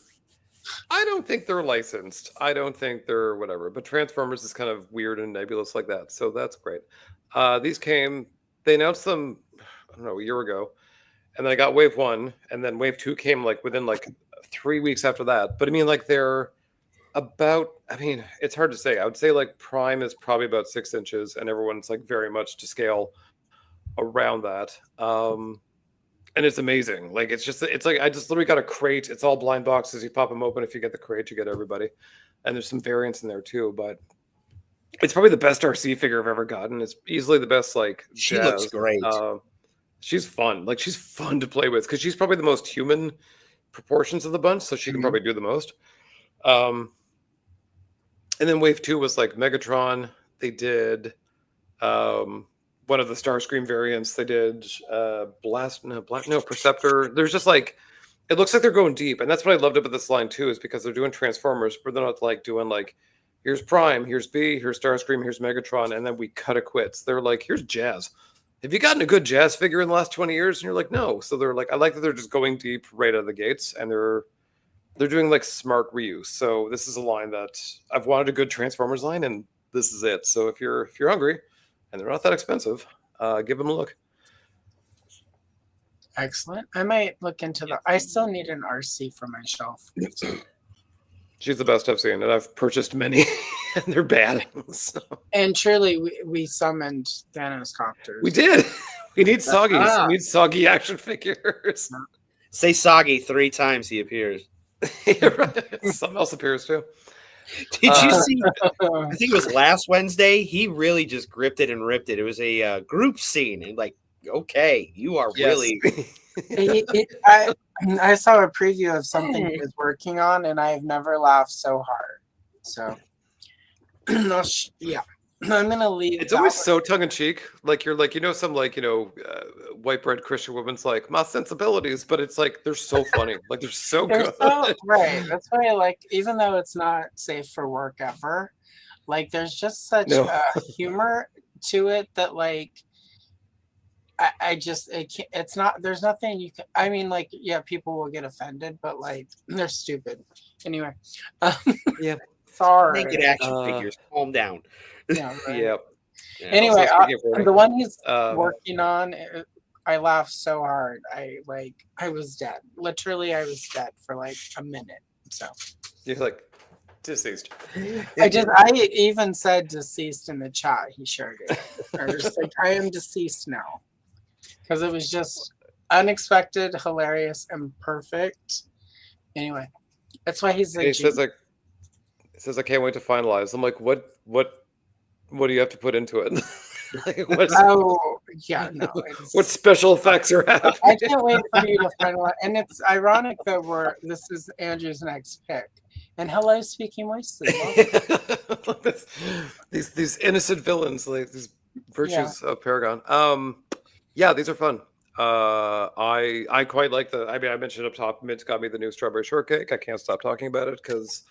I don't think they're licensed. I don't think they're whatever. But Transformers is kind of weird and nebulous like that. So that's great. These came. They announced them, I don't know, a year ago, and then I got Wave 1, and then Wave 2 came like within like 3 weeks after that. But I mean, like they're about. I mean, it's hard to say. I would say like Prime is probably about 6 inches, and everyone's like very much to scale around that. And it's amazing. Like it's like I just literally got a crate. It's all blind boxes. You pop them open. If you get the crate, you get everybody. And there's some variants in there too. But it's probably the best RC figure I've ever gotten. It's easily the best. Like she looks great. She's fun. Like she's fun to play with because she's probably the most human proportions of the bunch. So she can probably do the most. And then Wave 2 was like Megatron. They did. One of the Starscream variants, they did Perceptor. There's just like, it looks like they're going deep. And that's what I loved about this line too, is because they're doing Transformers, but they're not like doing like, here's Prime, here's B, here's Starscream, here's Megatron, and then we cut it quits. They're like, here's Jazz. Have you gotten a good Jazz figure in the last 20 years? And you're like, no. So they're like, I like that they're just going deep right out of the gates, and they're doing like smart reuse. So this is a line that I've wanted a good Transformers line, and this is it. So if you're hungry, and they're not that expensive, give them a look. Excellent. I might look into I still need an RC for my shelf. She's the best I've seen, and I've purchased many, and they're bad. So. And truly, we summoned Thanos copters. We did. We need soggies. We need soggy action figures. Say soggy 3 times, he appears. Yeah, right. Something else appears too. Did you see? I think it was last Wednesday. He really just gripped it and ripped it. It was a group scene, and like, okay, you are really. I saw a preview of something he was working on, and I've never laughed so hard. So, Yeah, I'm gonna leave. It's always so tongue in cheek. Like you're like, some like, white bread Christian woman's like my sensibilities, but it's like they're so funny. Like they're so They're good. so right. That's why I like, even though it's not safe for work ever, like there's just such No. humor to it that like I just it's not, there's nothing you can, I mean, like, yeah, people will get offended, but like they're stupid anyway. Yeah. Sorry. Naked action figures. Calm down. Yeah, right. Yep. Yeah. Anyway, Also, the one he's um, working on, I laughed so hard. I was dead. Literally, I was dead for like a minute. So you're like deceased. I even said deceased in the chat. He shared it. I was just like, I am deceased now, because it was just unexpected, hilarious, and perfect. Anyway, that's why he's like. He says I can't wait to finalize. I'm like, what do you have to put into it? Like, Oh yeah, no. What special effects are happening? I can't wait for you to finalize. And it's ironic that this is Andrew's next pick. And hello, speaking moistly. these innocent villains, like these virtues of Paragon. Yeah, these are fun. I quite like I mentioned up top, Mint got me the new strawberry shortcake. I can't stop talking about it because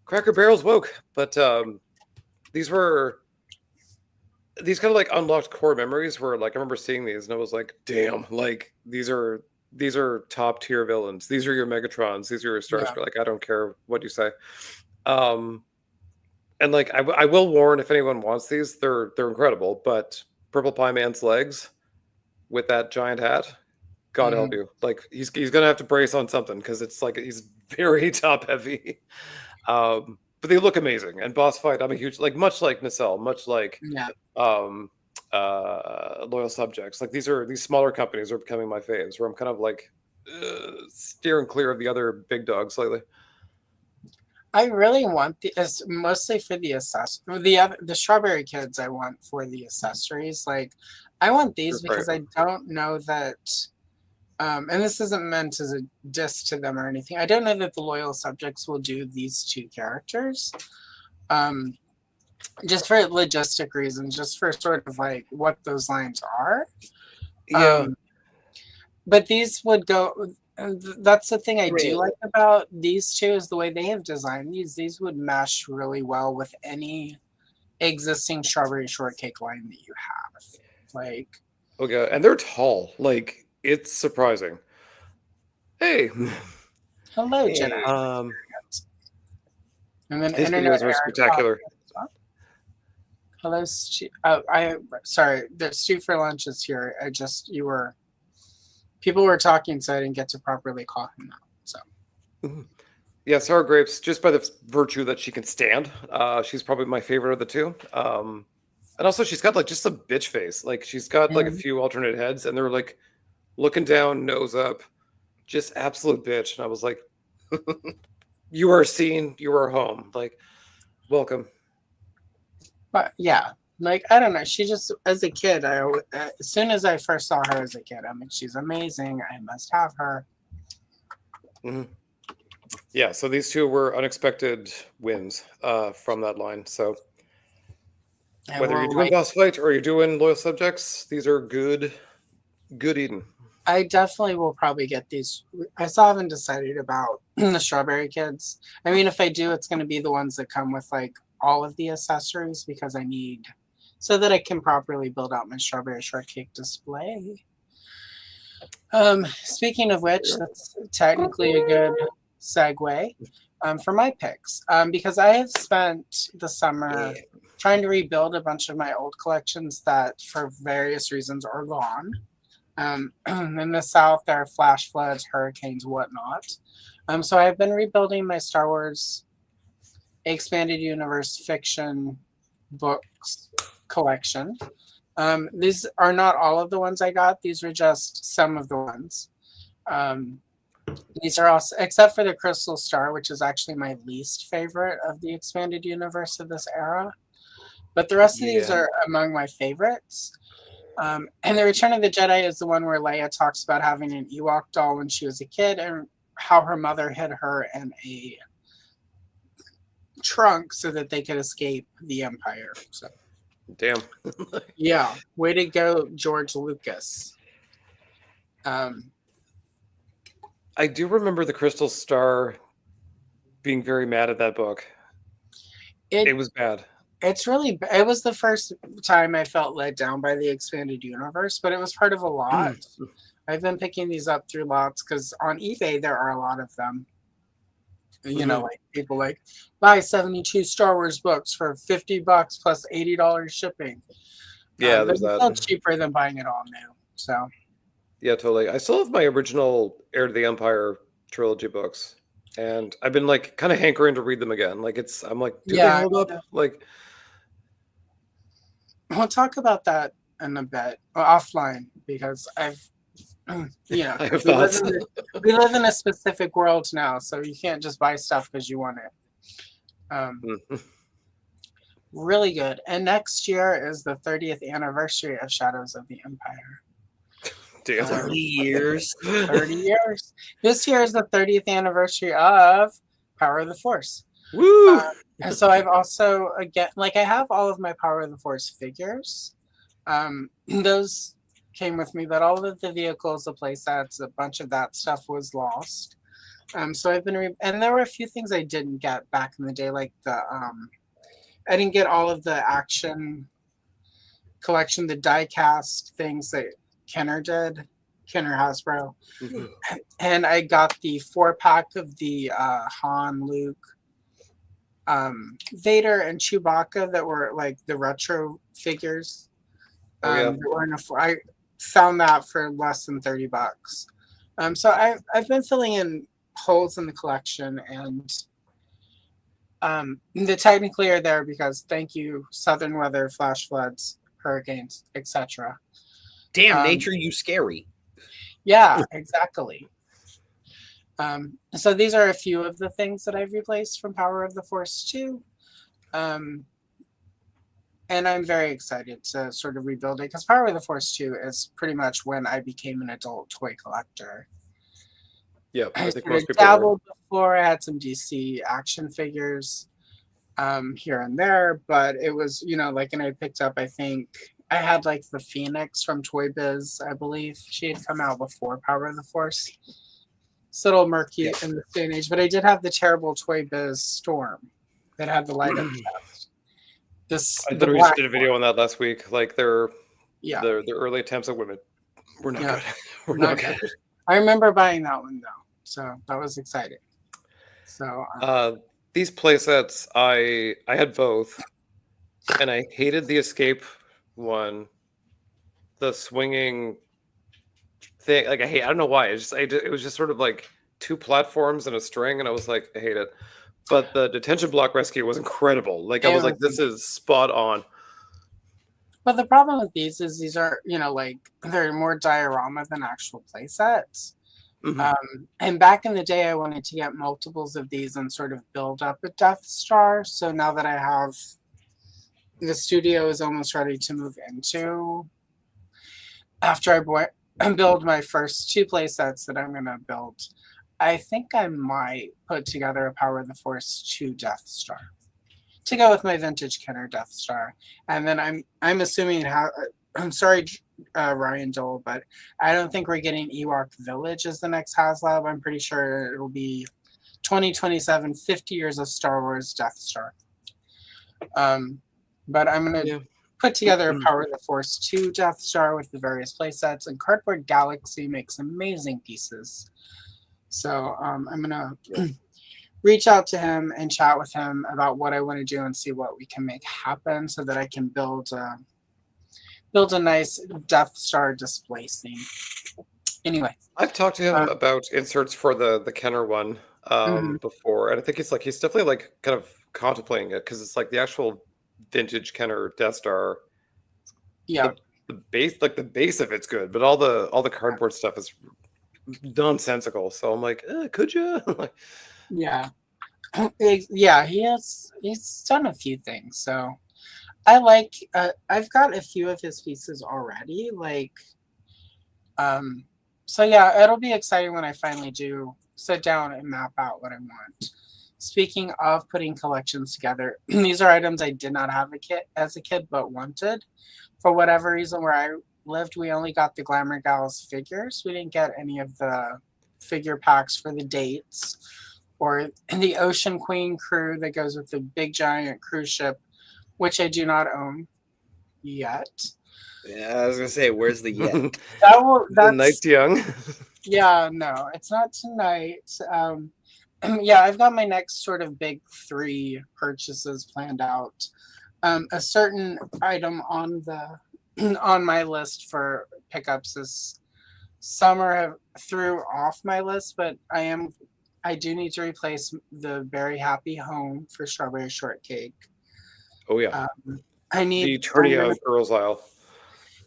Cracker Barrel's woke. But these kind of like unlocked core memories where like I remember seeing these and I was like, damn, like these are top tier villains. These are your Megatrons. These are your Starscream. Like I don't care what you say. And like I will warn if anyone wants these, they're incredible. But Purple Pie Man's legs with that giant hat, God help you. Like he's gonna have to brace on something because it's like he's very top heavy. But they look amazing. And boss fight, I'm a huge, like much like Nacelle, much like Loyal Subjects. Like these smaller companies are becoming my faves, where I'm kind of like steering clear of the other big dogs lately. I really want mostly for the accessories. The Strawberry Kids I want for the accessories. Like I want these because I don't know that and this isn't meant as a diss to them or anything. I don't know that the Loyal Subjects will do these two characters. Just for logistic reasons, just for sort of like what those lines are. Yeah. But these would go, that's the thing I do like about these two is the way they have designed these. These would mesh really well with any existing strawberry shortcake line that you have. Like, okay, and they're tall. Like, it's surprising. Hey. Hello, Jenna. And then his videos are spectacular. Hello, Stu. Sorry. The Stu for lunch is here. People were talking, so I didn't get to properly call him out. So. Mm-hmm. Yeah, Sour Grapes, just by the virtue that she can stand, she's probably my favorite of the two. And also, she's got like just a bitch face. Like she's got like a few alternate heads, and they're like looking down, nose up, just absolute bitch. And I was like, "You are seen. You are home. Like, welcome." But yeah, like I don't know. She just, as a kid, as soon as I first saw her as a kid, I mean, she's amazing. I must have her. Mm-hmm. Yeah. So these two were unexpected wins from that line. So. Whether you're doing boss fight or you're doing Loyal Subjects, these are good eating. I definitely will probably get these. I still haven't decided about the Strawberry Kids. I mean, if I do, it's going to be the ones that come with like all of the accessories because I need so that I can properly build out my strawberry shortcake display. Speaking of which, that's technically a good segue for my picks because I have spent the summer trying to rebuild a bunch of my old collections that for various reasons are gone. In the South, there are flash floods, hurricanes, whatnot. So I've been rebuilding my Star Wars Expanded Universe fiction books collection. These are not all of the ones I got. These are just some of the ones. These are also, except for the Crystal Star, which is actually my least favorite of the Expanded Universe of this era. But the rest of these are among my favorites. And the Return of the Jedi is the one where Leia talks about having an Ewok doll when she was a kid and how her mother hid her in trunk so that they could escape the Empire. So Damn. yeah, way to go, George Lucas. I do remember the Crystal Star being very mad at that book. It was bad. It was the first time I felt let down by the expanded universe, but it was part of a lot. I've been picking these up through lots because on eBay there are a lot of them. You know, like people like buy 72 Star Wars books for $50 plus $80 shipping. Yeah, there's but that. It's still cheaper than buying it all new. So yeah, totally. I still have my original Heir to the Empire trilogy books, and I've been like kind of hankering to read them again. Like I'm like, do they hold up? Like, we'll talk about that in a bit offline because we live in a specific world now, so you can't just buy stuff because you want it. Really good. And next year is the 30th anniversary of Shadows of the Empire. Damn. 30 years. 30 years. This year is the 30th anniversary of Power of the Force. Woo! And so I've also, I have all of my Power of the Force figures. Those came with me, but all of the vehicles, the play sets, a bunch of that stuff was lost. So I've been, and there were a few things I didn't get back in the day, like I didn't get all of the action collection, the die-cast things that Kenner Hasbro. And I got the 4-pack of the Han, Luke, Vader, and Chewbacca that were like the retro figures. I found that for less than $30. So I've been filling in holes in the collection, and they technically are there because thank you, southern weather, flash floods, hurricanes, etc. Damn, nature, you scary. Yeah, exactly. So these are a few of the things that I've replaced from Power of the Force 2. And I'm very excited to sort of rebuild it because Power of the Force 2 is pretty much when I became an adult toy collector. Yeah, I think most people dabbled before. I had some DC action figures here and there, but it was, and I picked up, I think, I had like the Phoenix from Toy Biz, I believe. She had come out before Power of the Force. It's a little murky in this day and age, but I did have the terrible Toy Biz Storm that had the light up chest. I literally just did a video on that last week. Like their early attempts at women were not good. Were not good. I remember buying that one though, so that was exciting. So these play sets, I had both, and I hated the Escape one, the swinging thing. Like I don't know why. It was just sort of like 2 platforms and a string, and I was like, I hate it. But the detention block rescue was incredible. Like I was like, this is spot on. But the problem with these is these are, they're more diorama than actual play sets. And back in the day, I wanted to get multiples of these and sort of build up a Death Star. So now that I have, the studio is almost ready to move into, after I build my first 2 play sets that I'm going to build, I think I might put together a Power of the Force 2 Death Star to go with my vintage Kenner Death Star. And then I'm assuming I'm sorry, Ryan Dole, but I don't think we're getting Ewok Village as the next HasLab. I'm pretty sure it'll be 2027, 50 years of Star Wars Death Star. But I'm going to put together a Power of the Force 2 Death Star with the various playsets, and Cardboard Galaxy makes amazing pieces. So I'm going to reach out to him and chat with him about what I want to do and see what we can make happen so that I can build a nice Death Star display scene. Anyway. I've talked to him about inserts for the Kenner one before, and I think he's definitely like kind of contemplating it because it's like the actual vintage Kenner Death Star. Yeah. The base of it's good, but all the cardboard stuff is nonsensical. So I'm like, could you? Yeah. Yeah, he's done a few things. So I like I've got a few of his pieces already. So yeah, it'll be exciting when I finally do sit down and map out what I want. speaking of putting collections together, these are items I did not have as a kid, but wanted. For whatever reason, where I lived, we only got the Glamour Gals figures. We didn't get any of the figure packs for the dates or the Ocean Queen crew that goes with the big giant cruise ship, which I do not own yet. Yeah, I was gonna say, where's the yet? The night's young. Yeah, no, it's not tonight. Yeah, I've got my next sort of big 3 purchases planned out. A certain item on my list for pickups this summer threw off my list, but I do need to replace the Very Happy Home for Strawberry Shortcake. Oh yeah, I need the Turdio Girls Aisle.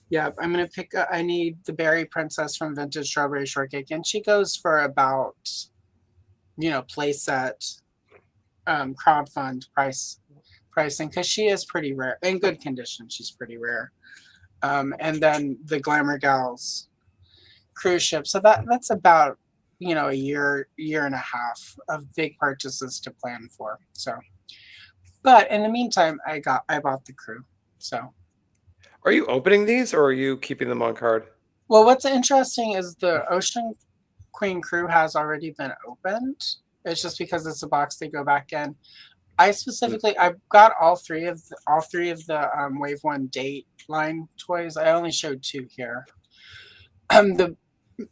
Yeah, I'm gonna pick. I need the Berry Princess from Vintage Strawberry Shortcake, and she goes for about, playset, crowdfund pricing, because she is pretty rare, in good condition. She's pretty rare. And then the Glamour Gals cruise ship. So that's about a year and a half of big purchases to plan for. So, but in the meantime, I bought the crew. So. Are you opening these or are you keeping them on card? Well, what's interesting is the Ocean Queen crew has already been opened. It's just because it's a box they go back in. I've got all three of the Wave 1 date line toys. I only showed 2 here. The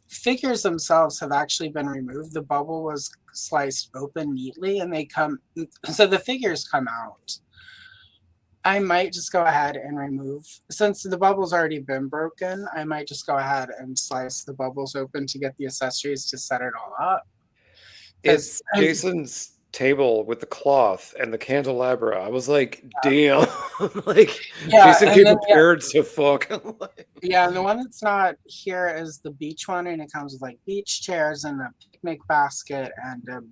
figures themselves have actually been removed. The bubble was sliced open neatly, and so the figures come out. I might just go ahead and remove, since the bubble's already been broken, I might just go ahead and slice the bubbles open to get the accessories to set it all up. It's Jason's table with the cloth and the candelabra. I was like, damn. Jason came prepared to fuck. Yeah, and the one that's not here is the beach one, and it comes with beach chairs and a picnic basket and an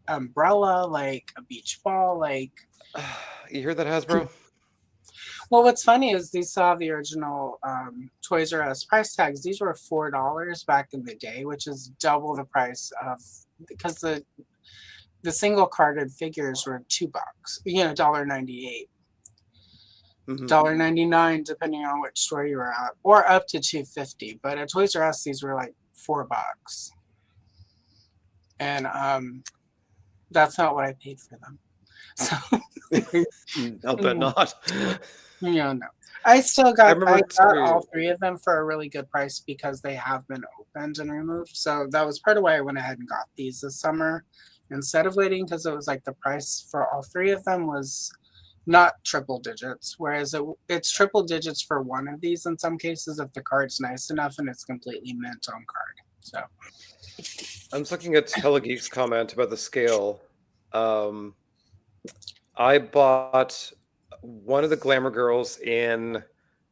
umbrella, a beach ball, You hear that, Hasbro? Well, what's funny is these saw the original Toys R Us price tags. These were $4 back in the day, which is double the price because the single carded figures were $2, $1.98, $1.99 depending on which store you were at, or up to $2.50. But at Toys R Us, these were $4, and that's not what I paid for them. So I'll bet not. No. I got all 3 of them for a really good price because they have been opened and removed. So that was part of why I went ahead and got these this summer instead of waiting, because it was the price for all 3 of them was not triple digits, whereas it's triple digits for one of these in some cases if the card's nice enough and it's completely mint on card. So I'm just looking at Telegeek's comment about the scale. I bought one of the Glamour Girls in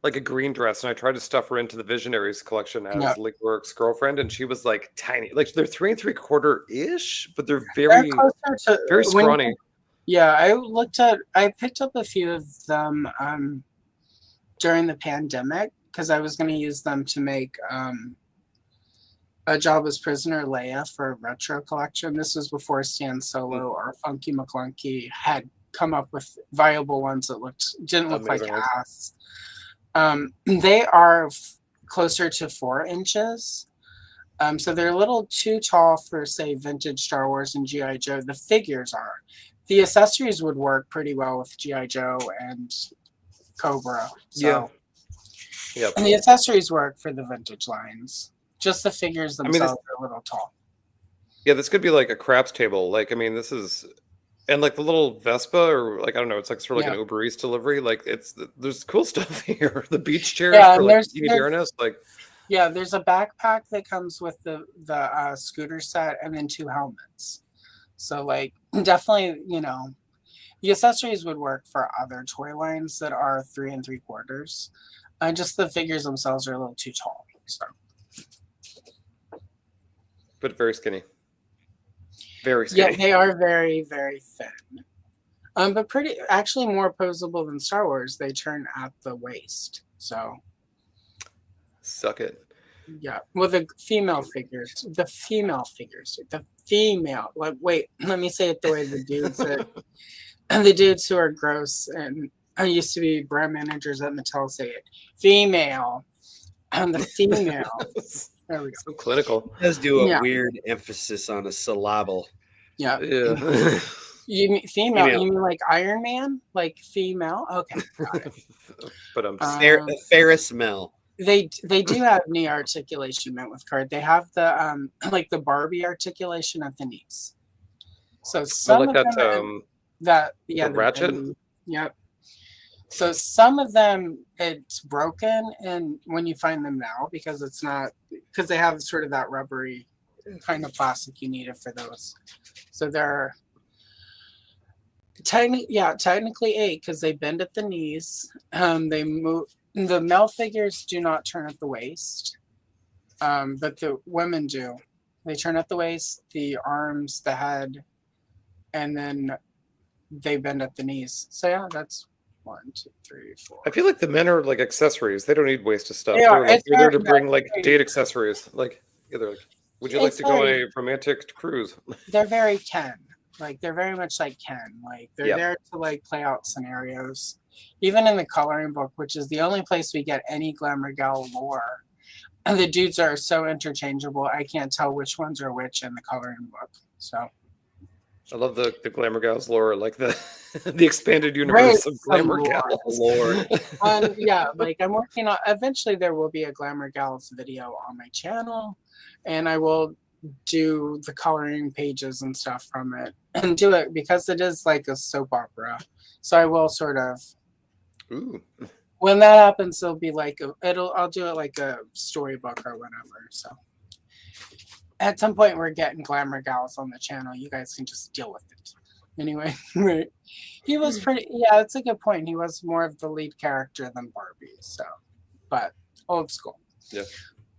a green dress, and I tried to stuff her into the Visionaries collection as Lickwork's girlfriend, and she was tiny. They're 3 3/4 ish, but they're very scrawny. I picked up a few of them during the pandemic because I was going to use them to make a Jabba's Prisoner Leia for a retro collection. This was before Stan Solo or Funky McClunky had come up with viable ones that didn't look like ass. They are closer to 4 inches. So they're a little too tall for, say, vintage Star Wars and G.I. Joe. The figures are. The accessories would work pretty well with G.I. Joe and Cobra. So. Yeah. And the accessories work for the vintage lines. Just the figures themselves are a little tall. Yeah, this could be a craps table. This is... And the little Vespa, or I don't know, it's sort of an Uber Eats delivery. There's cool stuff here. The beach chairs for Teeny Baroness. Yeah, there's a backpack that comes with the scooter set, and then 2 helmets. So definitely, the accessories would work for other toy lines that are 3 3/4. Just the figures themselves are a little too tall. So, but very skinny. Very skinny. Yeah, they are very, very thin. But actually more posable than Star Wars. They turn at the waist. So suck it. Yeah, well, the female figures. Like, wait, let me say it the way the dudes that the dudes who are gross and I used to be brand managers at Mattel say it. Female, and the female. There we go. So clinical. It does do a Yeah. weird emphasis on a syllable. Yeah. Yeah. You mean female? Female. You mean like Iron Man? Like female? Okay, got it. But I'm Ferris Mel. They do have knee articulation meant with card. They have the like the Barbie articulation at the knees. So some like of that them the ratchet. Yep. So some of them it's broken, and when you find them now because it's not because they have sort of that rubbery kind of plastic you needed for those. So they're technically 8 because they bend at the knees. They move. The male figures do not turn at the waist, but the women do. They turn at the waist, the arms, the head, and then they bend at the knees. So yeah, that's 1, 2, 3, 4. I feel like the men are like accessories. They don't need wasted stuff. They are. They're there to It's bring like very- date accessories. Like, they're like, would you like It's to go on very- a romantic cruise? They're very Ken. Like they're very much like Ken. Like they're Yep. there to like play out scenarios. Even in the coloring book, which is the only place we get any Glamour Gal lore, and the dudes are so interchangeable. I can't tell which ones are which in the coloring book. So I love the Glamour Gals lore, like the the expanded universe of Glamour Some Gals. Lord. yeah, like I'm working on. Eventually, there will be a Glamour Gals video on my channel, and I will do the coloring pages and stuff from it, and do it because it is like a soap opera. So I will sort of. Ooh. When that happens, it'll be like I'll do it like a storybook or whatever. So at some point, we're getting Glamour Gals on the channel. You guys can just deal with it. Anyway, right. He was pretty. Yeah, it's a good point. He was more of the lead character than Barbie. So, but old school. Yeah.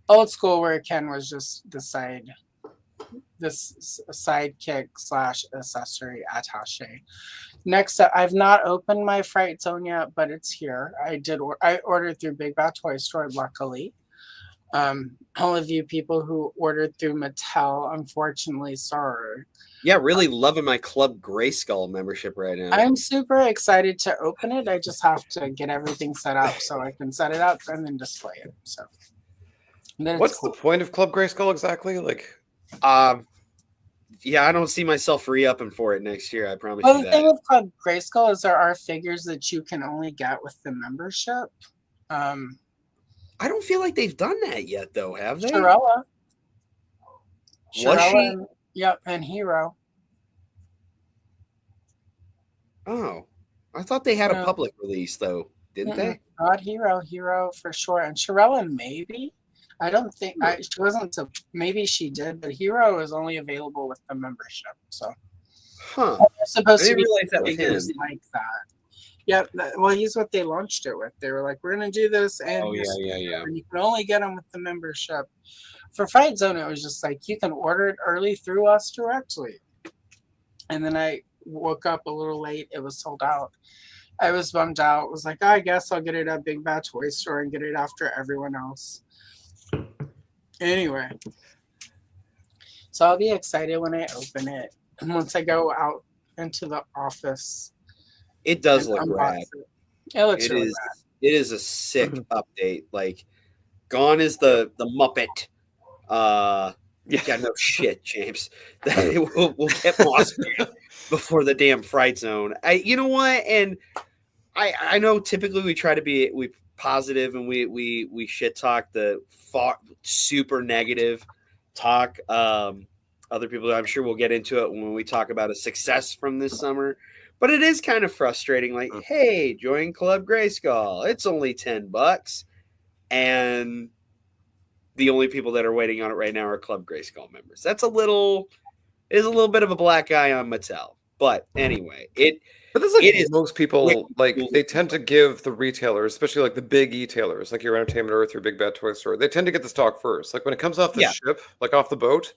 Old school where Ken was just the sidekick / accessory attaché. Next up, I've not opened my Fright Zone yet, but it's here. I ordered through Big Bad Toy Store, luckily. All of you people who ordered through Mattel, unfortunately, sorry. Yeah, really loving my Club Grayskull membership right now. I'm super excited to open it. I just have to get everything set up so I can set it up and then display it. So, What's the point of Club Grayskull exactly? Like, yeah, I don't see myself re-upping for it next year. I promise well, you the that. thing with Club Grayskull is there are figures that you can only get with the membership. I don't feel like they've done that yet, though, have they? Shirella. Was she? And, yep, and Hero. Oh, I thought they had a No. public release, though, didn't they? Not Hero for sure. And Shirella, maybe. I don't think she wasn't. Maybe she did, but Hero is only available with the membership. So Huh. they're supposed I to didn't be realize that was figures him. like that. Yep. Well, he's what they launched it with. They were like, "We're gonna do this, and Oh, yeah. and you can only get them with the membership." For Fright Zone, it was just like you can order it early through us directly. And then I woke up a little late. It was sold out. I was bummed out. I was like, I guess I'll get it at Big Bad Toy Store and get it after everyone else. Anyway, so I'll be excited when I open it. And once I go out into the office, It does and look unbox rad. it looks It really is. rad. It is a sick update. Like, gone is the Muppet. Yeah, no shit, James. We'll get Moss before the damn Fright Zone. You know what? And I know typically we try to be positive and we shit talk the super negative talk. Other people, I'm sure we'll get into it when we talk about a success from this summer. But it is kind of frustrating. Like, hey, join Club Grayskull. It's only $10, and the only people that are waiting on it right now are Club Grayskull members. That's a little bit of a black eye on Mattel. But anyway, but this is like it is most people, like, they tend to give the retailers, especially like the big e-tailers, like your Entertainment Earth, your Big Bad Toy Store, they tend to get the stock first. Like when it comes off the ship, like off the boat,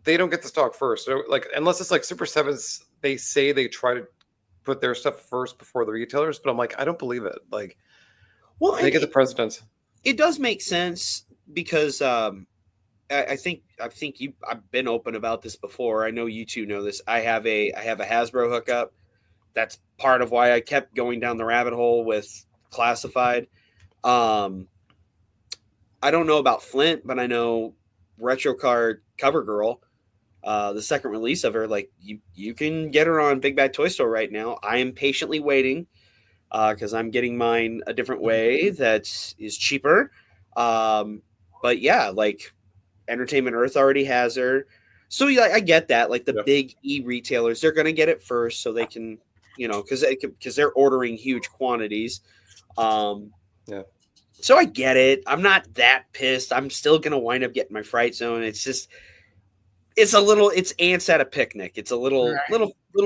they don't get the stock first. So, like, unless it's like Super Sevens, they say they try to put their stuff first before the retailers, but I'm like, I don't believe it. Like, well, they get the precedence. It does make sense because I think I've been open about this before. I know you two know this. I have a Hasbro hookup. That's part of why I kept going down the rabbit hole with Classified. I don't know about Flint, but I know Retro Card Cover Girl, the second release of her, like you can get her on Big Bad Toy Store right now. I am patiently waiting because I'm getting mine a different way that is cheaper. But yeah, like Entertainment Earth already has her. So I get that. Like the big e-retailers, they're going to get it first so they can, because they're ordering huge quantities. So I get it. I'm not that pissed. I'm still going to wind up getting my Fright Zone. It's just, it's ants at a picnic. It's a little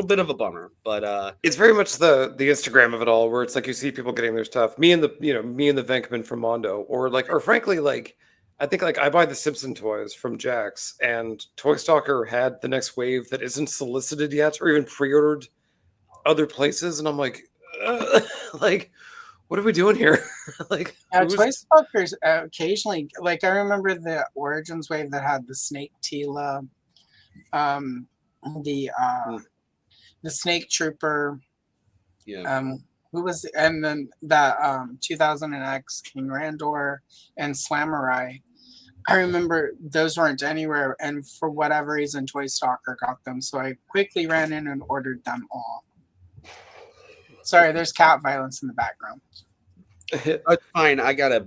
bit of a bummer, but it's very much the Instagram of it all, where it's like you see people getting their stuff. Me and the Venkman from Mondo, or frankly, like I think like I buy the Simpson toys from Jax, and Toy Stalker had the next wave that isn't solicited yet or even pre-ordered other places, and I'm like, like, what are we doing here? Like, Toy Stalkers occasionally, like I remember the Origins wave that had the Snake Tila, the Snake Trooper, who was, and then that 2000X King Randor and Slamurai. I remember those weren't anywhere, and for whatever reason, Toy Stalker got them, so I quickly ran in and ordered them all. Sorry, there's cat violence in the background. That's fine. I got a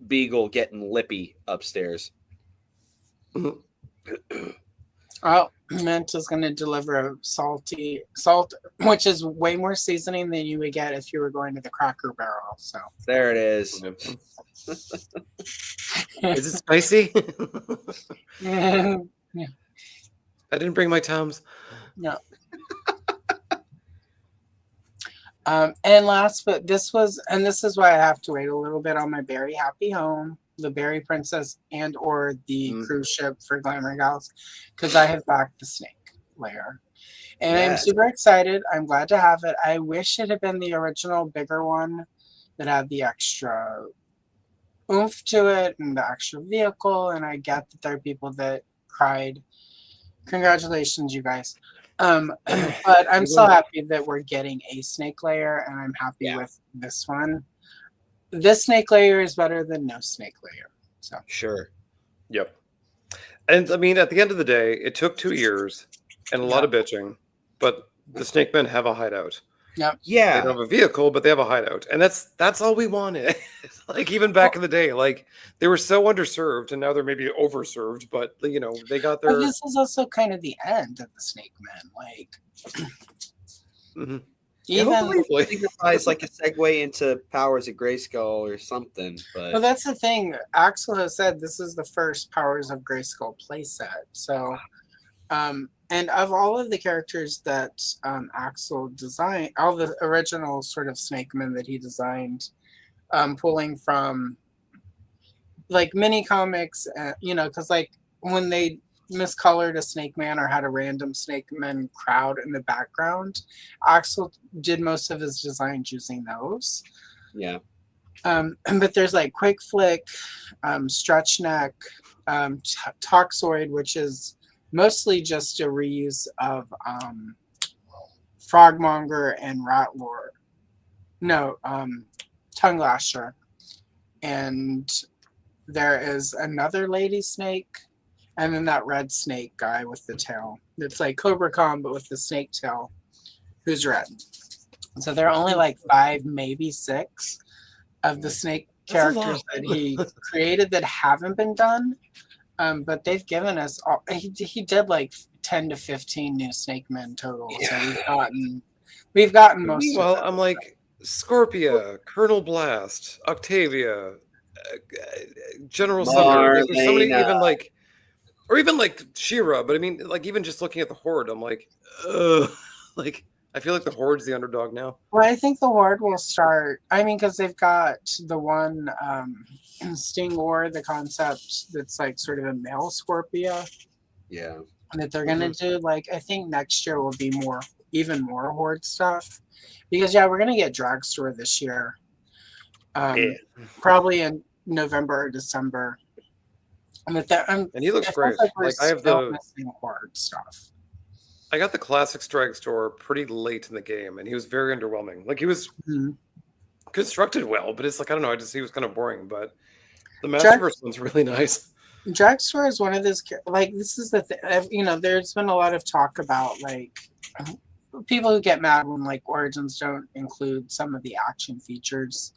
beagle getting lippy upstairs. Oh, Mint is going to deliver a salt, which is way more seasoning than you would get if you were going to the Cracker Barrel. So there it is. Is it spicy? Yeah. I didn't bring my Tums. No. And last, but this is why I have to wait a little bit on my Berry Happy Home, the Berry Princess, and or the cruise ship for Glamour Gals, because I have backed the snake layer. And I'm super excited. I'm glad to have it. I wish it had been the original bigger one that had the extra oomph to it and the extra vehicle. And I get that there are people that cried. Congratulations, you guys. But I'm so happy that we're getting a snake layer, and I'm happy with this one. This snake layer is better than no snake layer. So sure. Yep. And I mean, at the end of the day, it took 2 years and a lot of bitching, but the snake men have a hideout. Yep. Yeah. They don't have a vehicle, but they have a hideout. And that's all we wanted. Like even back in the day, like they were so underserved, and now they're maybe overserved, but they got their. But this is also kind of the end of the Snake Men. Like even hopefully it's like a segue into Powers of Grayskull or something. But well, that's the thing. Axel has said this is the first Powers of Grayskull playset. So and of all of the characters that Axel designed, all the original sort of Snake Men that he designed, pulling from like mini comics, because like when they miscolored a Snake Man or had a random Snake Man crowd in the background, Axel did most of his designs using those. Yeah. But there's like Quick Flick, Stretch Neck, Toxoid, which is mostly just a reuse of Frogmonger and Ratlord. No, Tongue Lasher. And there is another lady snake, and then that red snake guy with the tail. It's like Cobra Khan, but with the snake tail, who's red. So there are only like 5, maybe 6 of the snake characters that he created that haven't been done. But they've given us all, he did like 10 to 15 new Snake Men total. Yeah. So we've gotten most of them. Well, I'm like Scorpia, Colonel Blast, Octavia, General Thunder. Like, there's so many, even like, or even like She-Ra. But I mean, like even just looking at the Horde, I'm like, like I feel like the Horde's the underdog now. Well, I think the Horde will start. I mean, because they've got the one Sting War, the concept that's like sort of a male Scorpia. Yeah. That they're gonna do. Like I think next year will be even more Horde stuff. Because we're gonna get Dragstore this year. Probably in November or December. But that, And he looks it feels great. like we're Like I have still the missing horde stuff. I got the classic Strike Store pretty late in the game, and he was very underwhelming. Like he was constructed well, but it's like I don't know. He was kind of boring. But the Masterverse one's really nice. Dragstore is one of those, like, this is the thing, you know, there's been a lot of talk about, like, people who get mad when, like, Origins don't include some of the action features.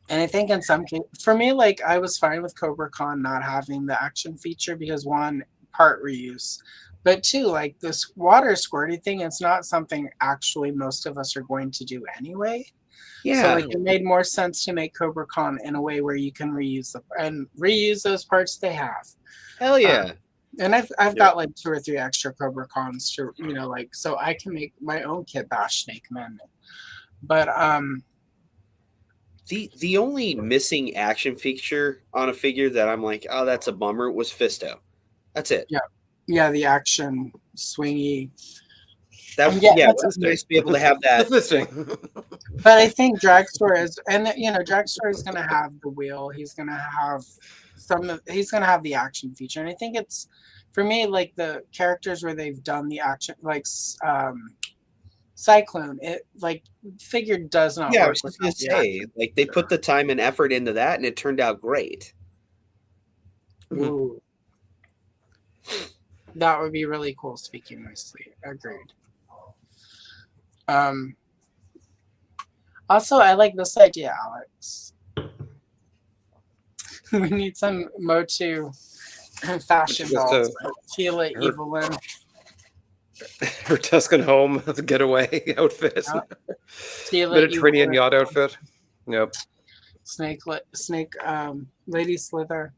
And I think in some cases, for me, like, I was fine with Cobra Con not having the action feature because, one, part reuse, but two, like, this water squirty thing, it's not something actually most of us are going to do anyway. Yeah. So like it made more sense to make Cobra Con in a way where you can reuse those parts they have. Hell yeah. And I've got like 2 or 3 extra Cobra Cons to, you know, like, so I can make my own Kit Bash Snake Man. But the only missing action feature on a figure that I'm like, oh, that's a bummer, was Fisto. That's it. Yeah, the action swingy. It was nice to be able to have that. But I think Dragstore is, and you know, Dragstore is going to have the wheel. He's going to have he's going to have the action feature. And I think it's, for me, like the characters where they've done the action, like Cyclone, it like figure does not. Yeah, I was just going to say, like they put the time and effort into that, and it turned out great. Ooh. That would be really cool. Speaking nicely, agreed. Also, I like this idea, Alex. We need some Motu fashion dolls. Tila, Evelyn. Her Tuscan home getaway outfit. Tila, Mediterranean Evelyn. yacht outfit. Yep. Snake, Lady Slither.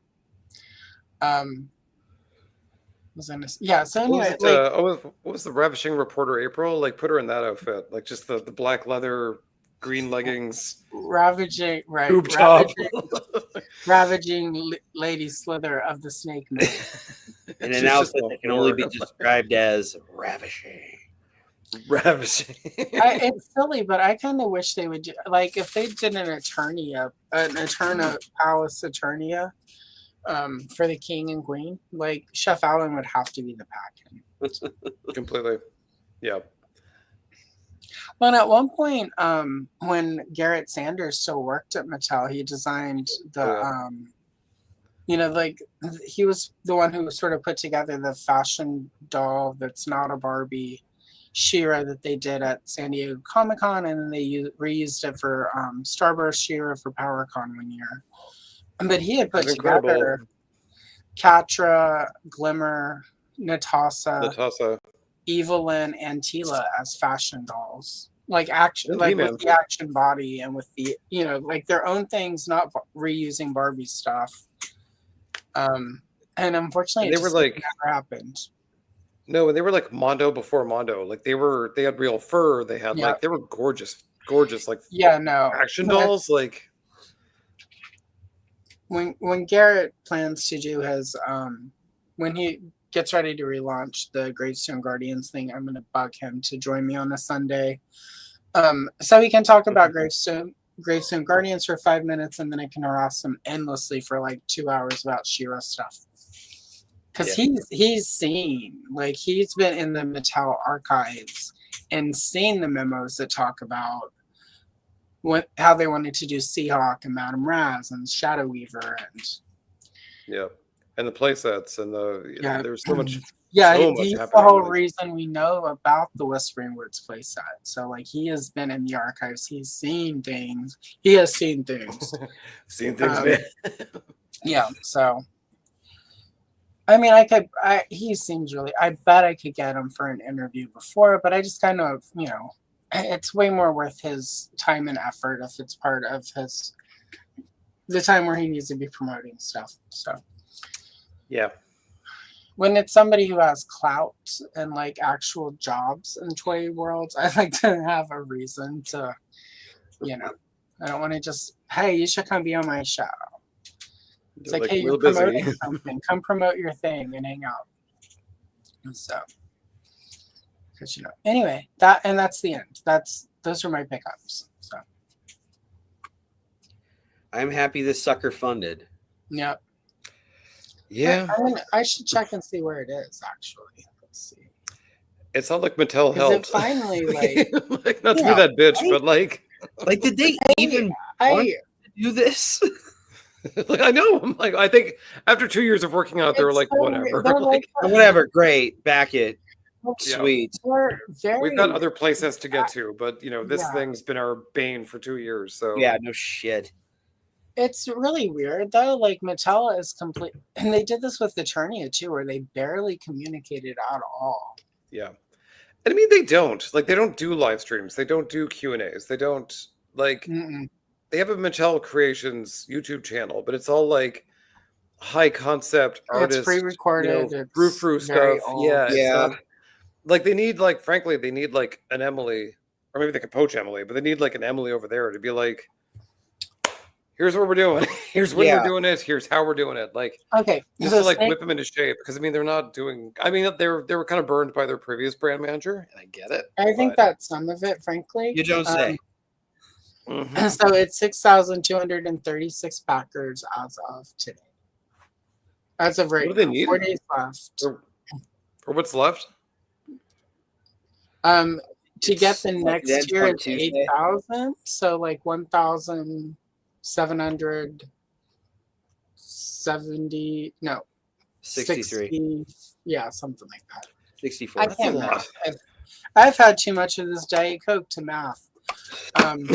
So anyway, what was the Ravishing Reporter April? Like, put her in that outfit, like just the black leather, green leggings, ravaging Lady Slither of the Snake Man, and an outfit that can only be described as ravishing. It's silly, but I kind of wish they would do, like, if they did an Eternia Palace Eternia. For the king and queen, like Chef Allen would have to be the pack-in. Completely. Yeah. Well, at one point, when Garrett Sanders still worked at Mattel, he designed the, you know, like he was the one who sort of put together the fashion doll that's not a Barbie, She-Ra, that they did at San Diego Comic-Con, and then they reused it for Starburst She-Ra for PowerCon one year. But he had put together Catra, Glimmer, Natasa, Evelyn, and Tila as fashion dolls. Like action, like with the action body and with the, you know, like their own things, not reusing Barbie stuff. And unfortunately, they were like never happened. No, and they were like Mondo before Mondo. Like they had real fur. They had like they were gorgeous, like action dolls, like. When Garrett plans to do his when he gets ready to relaunch the Gravestone Guardians thing, I'm gonna bug him to join me on a Sunday, so we can talk about Gravestone Guardians for 5 minutes, and then I can harass him endlessly for like 2 hours about She-Ra stuff, because he's seen, like, he's been in the Mattel archives and seen the memos that talk about how they wanted to do Seahawk and Madame Raz and Shadow Weaver and the play sets and there's so much. He's the whole reason we know about the Whispering Woods play set. So like he has been in the archives. He's seen things. He has seen things. Man. Yeah. So I mean, he seems really. I bet I could get him for an interview before, but I just kind of, you know. It's way more worth his time and effort if it's part of the time where he needs to be promoting stuff. So, yeah. When it's somebody who has clout and like actual jobs in toy worlds, I like to have a reason to, you know, I don't want to just, hey, you should come be on my show. It's like, hey, you're promoting something. Come promote your thing and hang out. And so. Because, you know, anyway, that's the end. Those are my pickups. So I'm happy this sucker funded. Yep. Yeah, I should check and see where it is. Actually, let's see. it's not like Mattel Is it helped. finally like? Like, not to be Yeah, that bitch, right? but like, Did they even want to do this? like I know. I'm like, I think after 2 years of working out, they were It's like, so whatever. weird. They're Like, Whatever, great, back it. Yeah. Sweet. We're very. we've got other places to get to, but this Yeah. thing's been our bane for 2 years. So Yeah, no shit. It's really weird though. Like Mattel is complete, and they did this with Eternia too, where they barely communicated at all. yeah. And I mean, they don't do live streams. They don't do Q&As. They don't like. Mm-mm. They have a Mattel Creations YouTube channel, but it's all like high concept artists, It's pre-recorded. It's frou-frou very stuff. old. Yeah, it's Yeah. not like they need frankly, they need like an Emily, or maybe they could poach Emily, but they need like an Emily over there to be like, here's what we're doing, here's when we're doing it, here's how we're doing it, like Okay, just so to like whip them into shape. Because I mean, they're not doing. I mean, they were kind of burned by their previous brand manager, and I get it. I think but- that's some of it, frankly. You don't say. Mhm. So it's 6,236 backers as of today. As of right What do they now, need? 4 days left. Or what's left? To get the Like, next that's tier, on it's Tuesday? 8,000. So like 1,770. No, 63. 60, yeah, something like that. 64. I That's a can't lot. math. I've had too much of this Diet Coke to math. And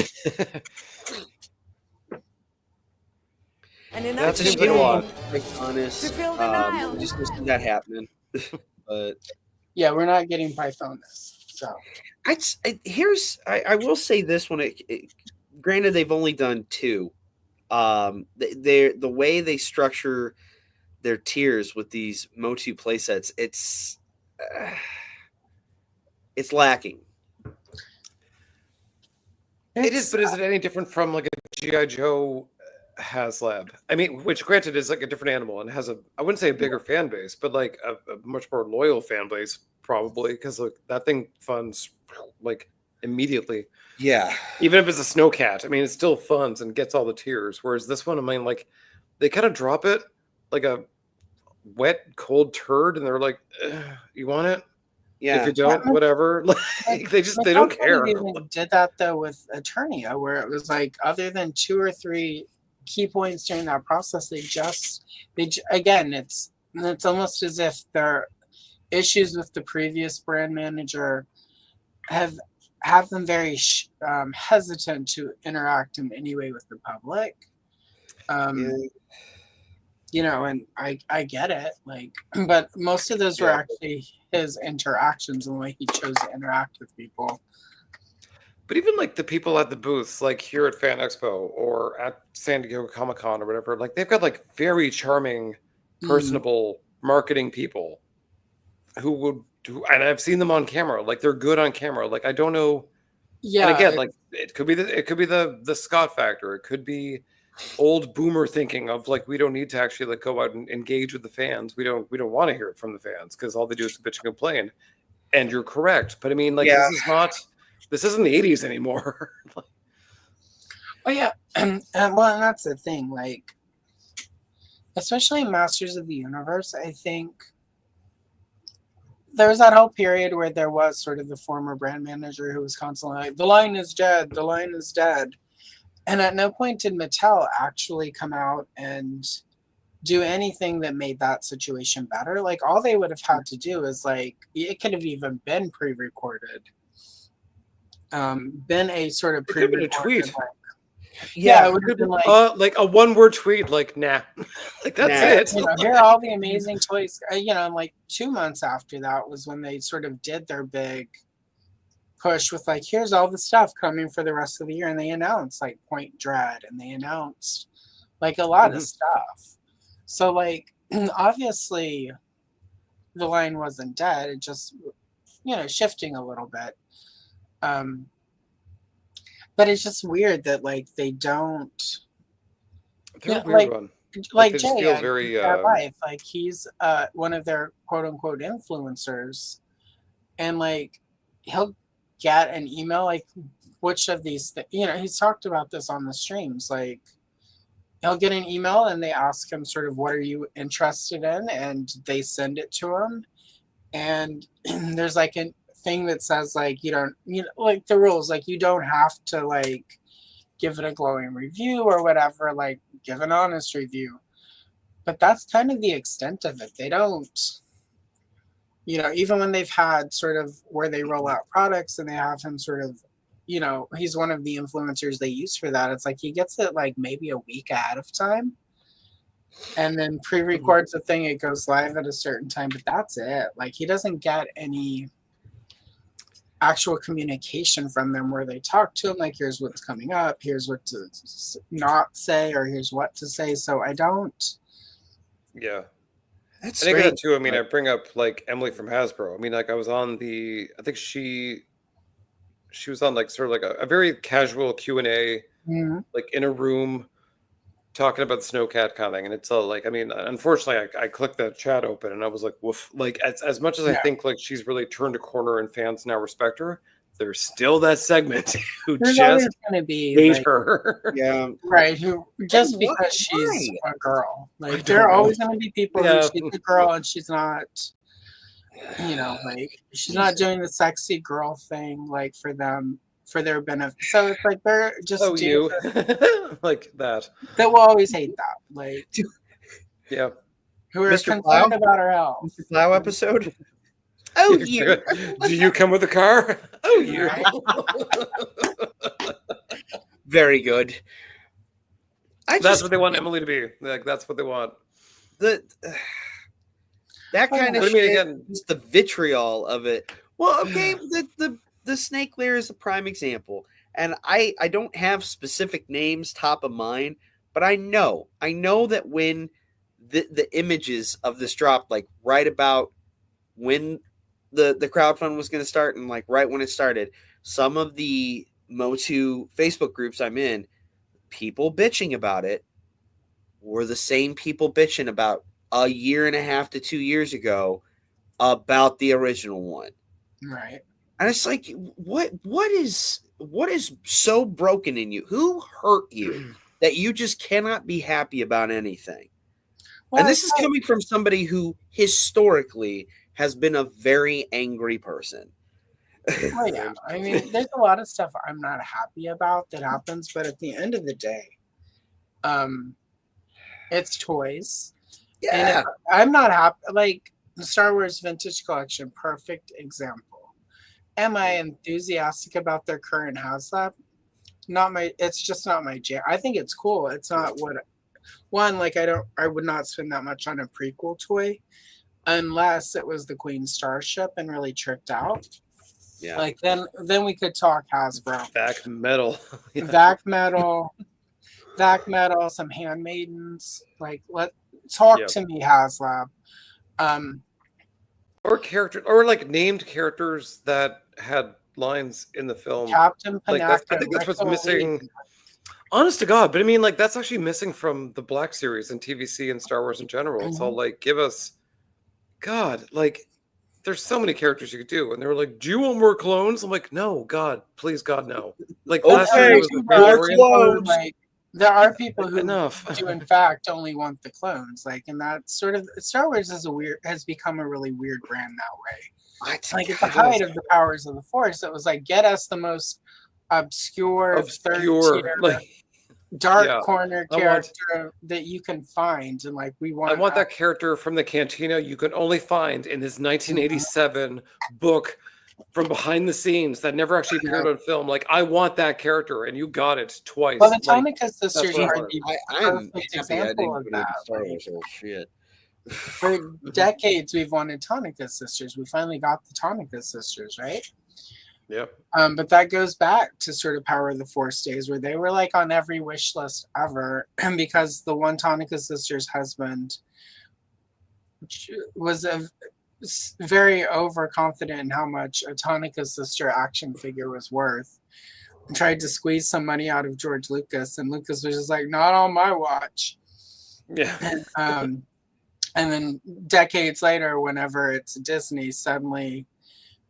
enough That seems like a today. lot. Like, honest. To fill the Nile. I just don't see that happening. But Yeah, we're not getting Pythonus. So I will say this one. Granted, they've only done 2. The way they structure their tiers with these Motu playsets, it's lacking. It is, but is it any different from like a G.I. Joe HasLab? I mean, which granted is like a different animal and has I wouldn't say a bigger fan base, but like a much more loyal fan base probably, because like that thing funds like immediately. Yeah. Even if it's a snowcat, I mean, it still funds and gets all the tiers. Whereas this one, I mean, like they kind of drop it like a wet, cold turd, and they're like, "You want it? Yeah. If you don't, whatever." Like they don't care. Even did that though with Eternia, where it was like, other than 2 or 3 key points during that process, again, it's almost as if their issues with the previous brand manager have them very hesitant to interact in any way with the public. And I get it, like, but most of those were actually his interactions and the way he chose to interact with people. But even like the people at the booths, like here at Fan Expo or at San Diego Comic-Con or whatever, like they've got like very charming, personable marketing people who would do, and I've seen them on camera. Like they're good on camera. Like I don't know. Yeah. And again, like it could be the Scott factor. It could be old boomer thinking of like, we don't need to actually like go out and engage with the fans. We don't want to hear it from the fans because all they do is bitch and complain. And you're correct. But I mean, like this isn't the 80s anymore. Oh yeah. And that's the thing, like, especially in Masters of the Universe, I think there was that whole period where there was sort of the former brand manager who was constantly like, the line is dead, the line is dead. And at no point did Mattel actually come out and do anything that made that situation better. Like, all they would have had to do is, like, it could have even been pre-recorded. Been a sort of pre-recorded tweet. Yeah, it would have been like a one-word tweet, like nah, like that's it. Here are all the amazing toys. Like 2 months after that was when they sort of did their big push with like, here's all the stuff coming for the rest of the year, and they announced like Point Dread, and they announced like a lot of stuff. So like, obviously, the line wasn't dead. It just shifting a little bit. But it's just weird that like they don't. They're a weird one. Like they Jay, just feel very life, like he's one of their quote unquote influencers, and like he'll get an email like, which of these he's talked about this on the streams, like he'll get an email and they ask him sort of what are you interested in, and they send it to him. And there's like a thing that says like like the rules, like you don't have to like give it a glowing review or whatever, like give an honest review. But that's kind of the extent of it. They don't, even when they've had sort of where they roll out products and they have him sort of, he's one of the influencers they use for that. It's like he gets it like maybe a week ahead of time and then pre-records the thing. It goes live at a certain time, but that's it. Like he doesn't get any actual communication from them where they talk to him like, here's what's coming up, here's what to not say, or here's what to say. So I don't. Yeah. That's I think strange. that too. I mean, I bring up like Emily from Hasbro. I mean, like I was on I think she was on like sort of like a very casual Q&A, like in a room talking about the Snowcat coming. And it's all like, I mean, unfortunately I clicked that chat open and I was like, woof. Like as much as I think like she's really turned a corner and fans now respect her, there's still that segment who There's just always going to be hate like, her. Yeah. right, who just And because she's why? a girl. I Like don't there are know. always going to be people Yeah. who she's a girl and she's not, like she's not doing the sexy girl thing like for them, for their benefit. So it's like they're just You like that. that will always hate that. Like Yeah. who are Mr. concerned Plow? about her health. Mr. Plow episode. Oh, you. Do you come with a car? Oh, you. Right? Very good. That's what they want Emily to be. Like that's what they want. That kind of What do you mean shit, again? just the vitriol of it. Well, okay, the snake layer is a prime example, and I don't have specific names top of mind, but I know that when the images of this dropped, like right about when the crowdfund was going to start, and like right when it started, some of the Motu Facebook groups I'm in, people bitching about it were the same people bitching about a year and a half to 2 years ago about the original one. Right. And it's like, what is so broken in you? Who hurt you that you just cannot be happy about anything? Well, And this is coming from somebody who historically has been a very angry person. well, yeah. I mean, there's a lot of stuff I'm not happy about that happens, but at the end of the day, it's toys. Yeah. And if I'm not happy, like the Star Wars Vintage Collection, perfect example. Am I enthusiastic about their current HasLab? It's just not my jam. I think it's cool. It's not like I would not spend that much on a prequel toy unless it was the Queen Starship and really tricked out. Yeah. Like then we could talk Hasbro. Back metal. Yeah. Vac metal, some handmaidens. Like talk to me, HasLab. Or characters, or like named characters that had lines in the film. Captain Like Panaka. I think that's what's missing. Honest to God, but I mean, like that's actually missing from the Black Series and TVC and Star Wars in general. It's all like, give us, God, like there's so many characters you could do, and they were like, "Do you want more clones?" I'm like, "No, God, please, God, no." Like last year was the clones. Like there are people who enough. do in fact only want the clones. Like, and that sort of Star Wars has become a really weird brand that way. Like at the height of the powers of the Force, it was like, get us the most obscure third tier, like dark corner character that you can find, and like I want that character from the Cantina you can only find in this 1987 book from behind the scenes that never actually appeared on film. Like I want that character, and you got it twice. Well, the Tonica sisters what I are want. the I'm perfect happy I example didn't of put it in that. Star Like, Wars. Oh, shit. for decades, we've wanted Tonica sisters. We finally got the Tonica sisters, right? Yep. But that goes back to sort of Power of the Force days where they were like on every wish list ever, because the one Tonica sister's husband was very overconfident in how much a Tonica sister action figure was worth, and tried to squeeze some money out of George Lucas, and Lucas was just like, not on my watch. Yeah. And then decades later, whenever it's Disney, suddenly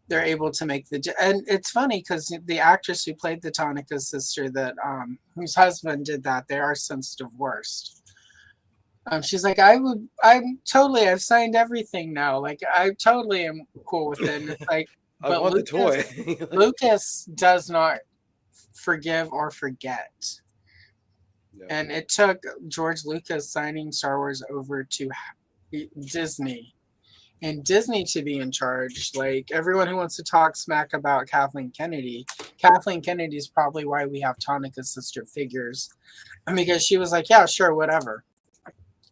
they're able to make and it's funny because the actress who played the Tonica's sister that whose husband did that, they are sensitive worst. She's like, I've signed everything now. Like, I totally am cool with it. And it's like, I but want the toy. Lucas does not forgive or forget. Yeah. And it took George Lucas signing Star Wars over to Disney. And Disney to be in charge. Like, everyone who wants to talk smack about Kathleen Kennedy is probably why we have Tonica's sister figures. And because she was like, yeah, sure, whatever.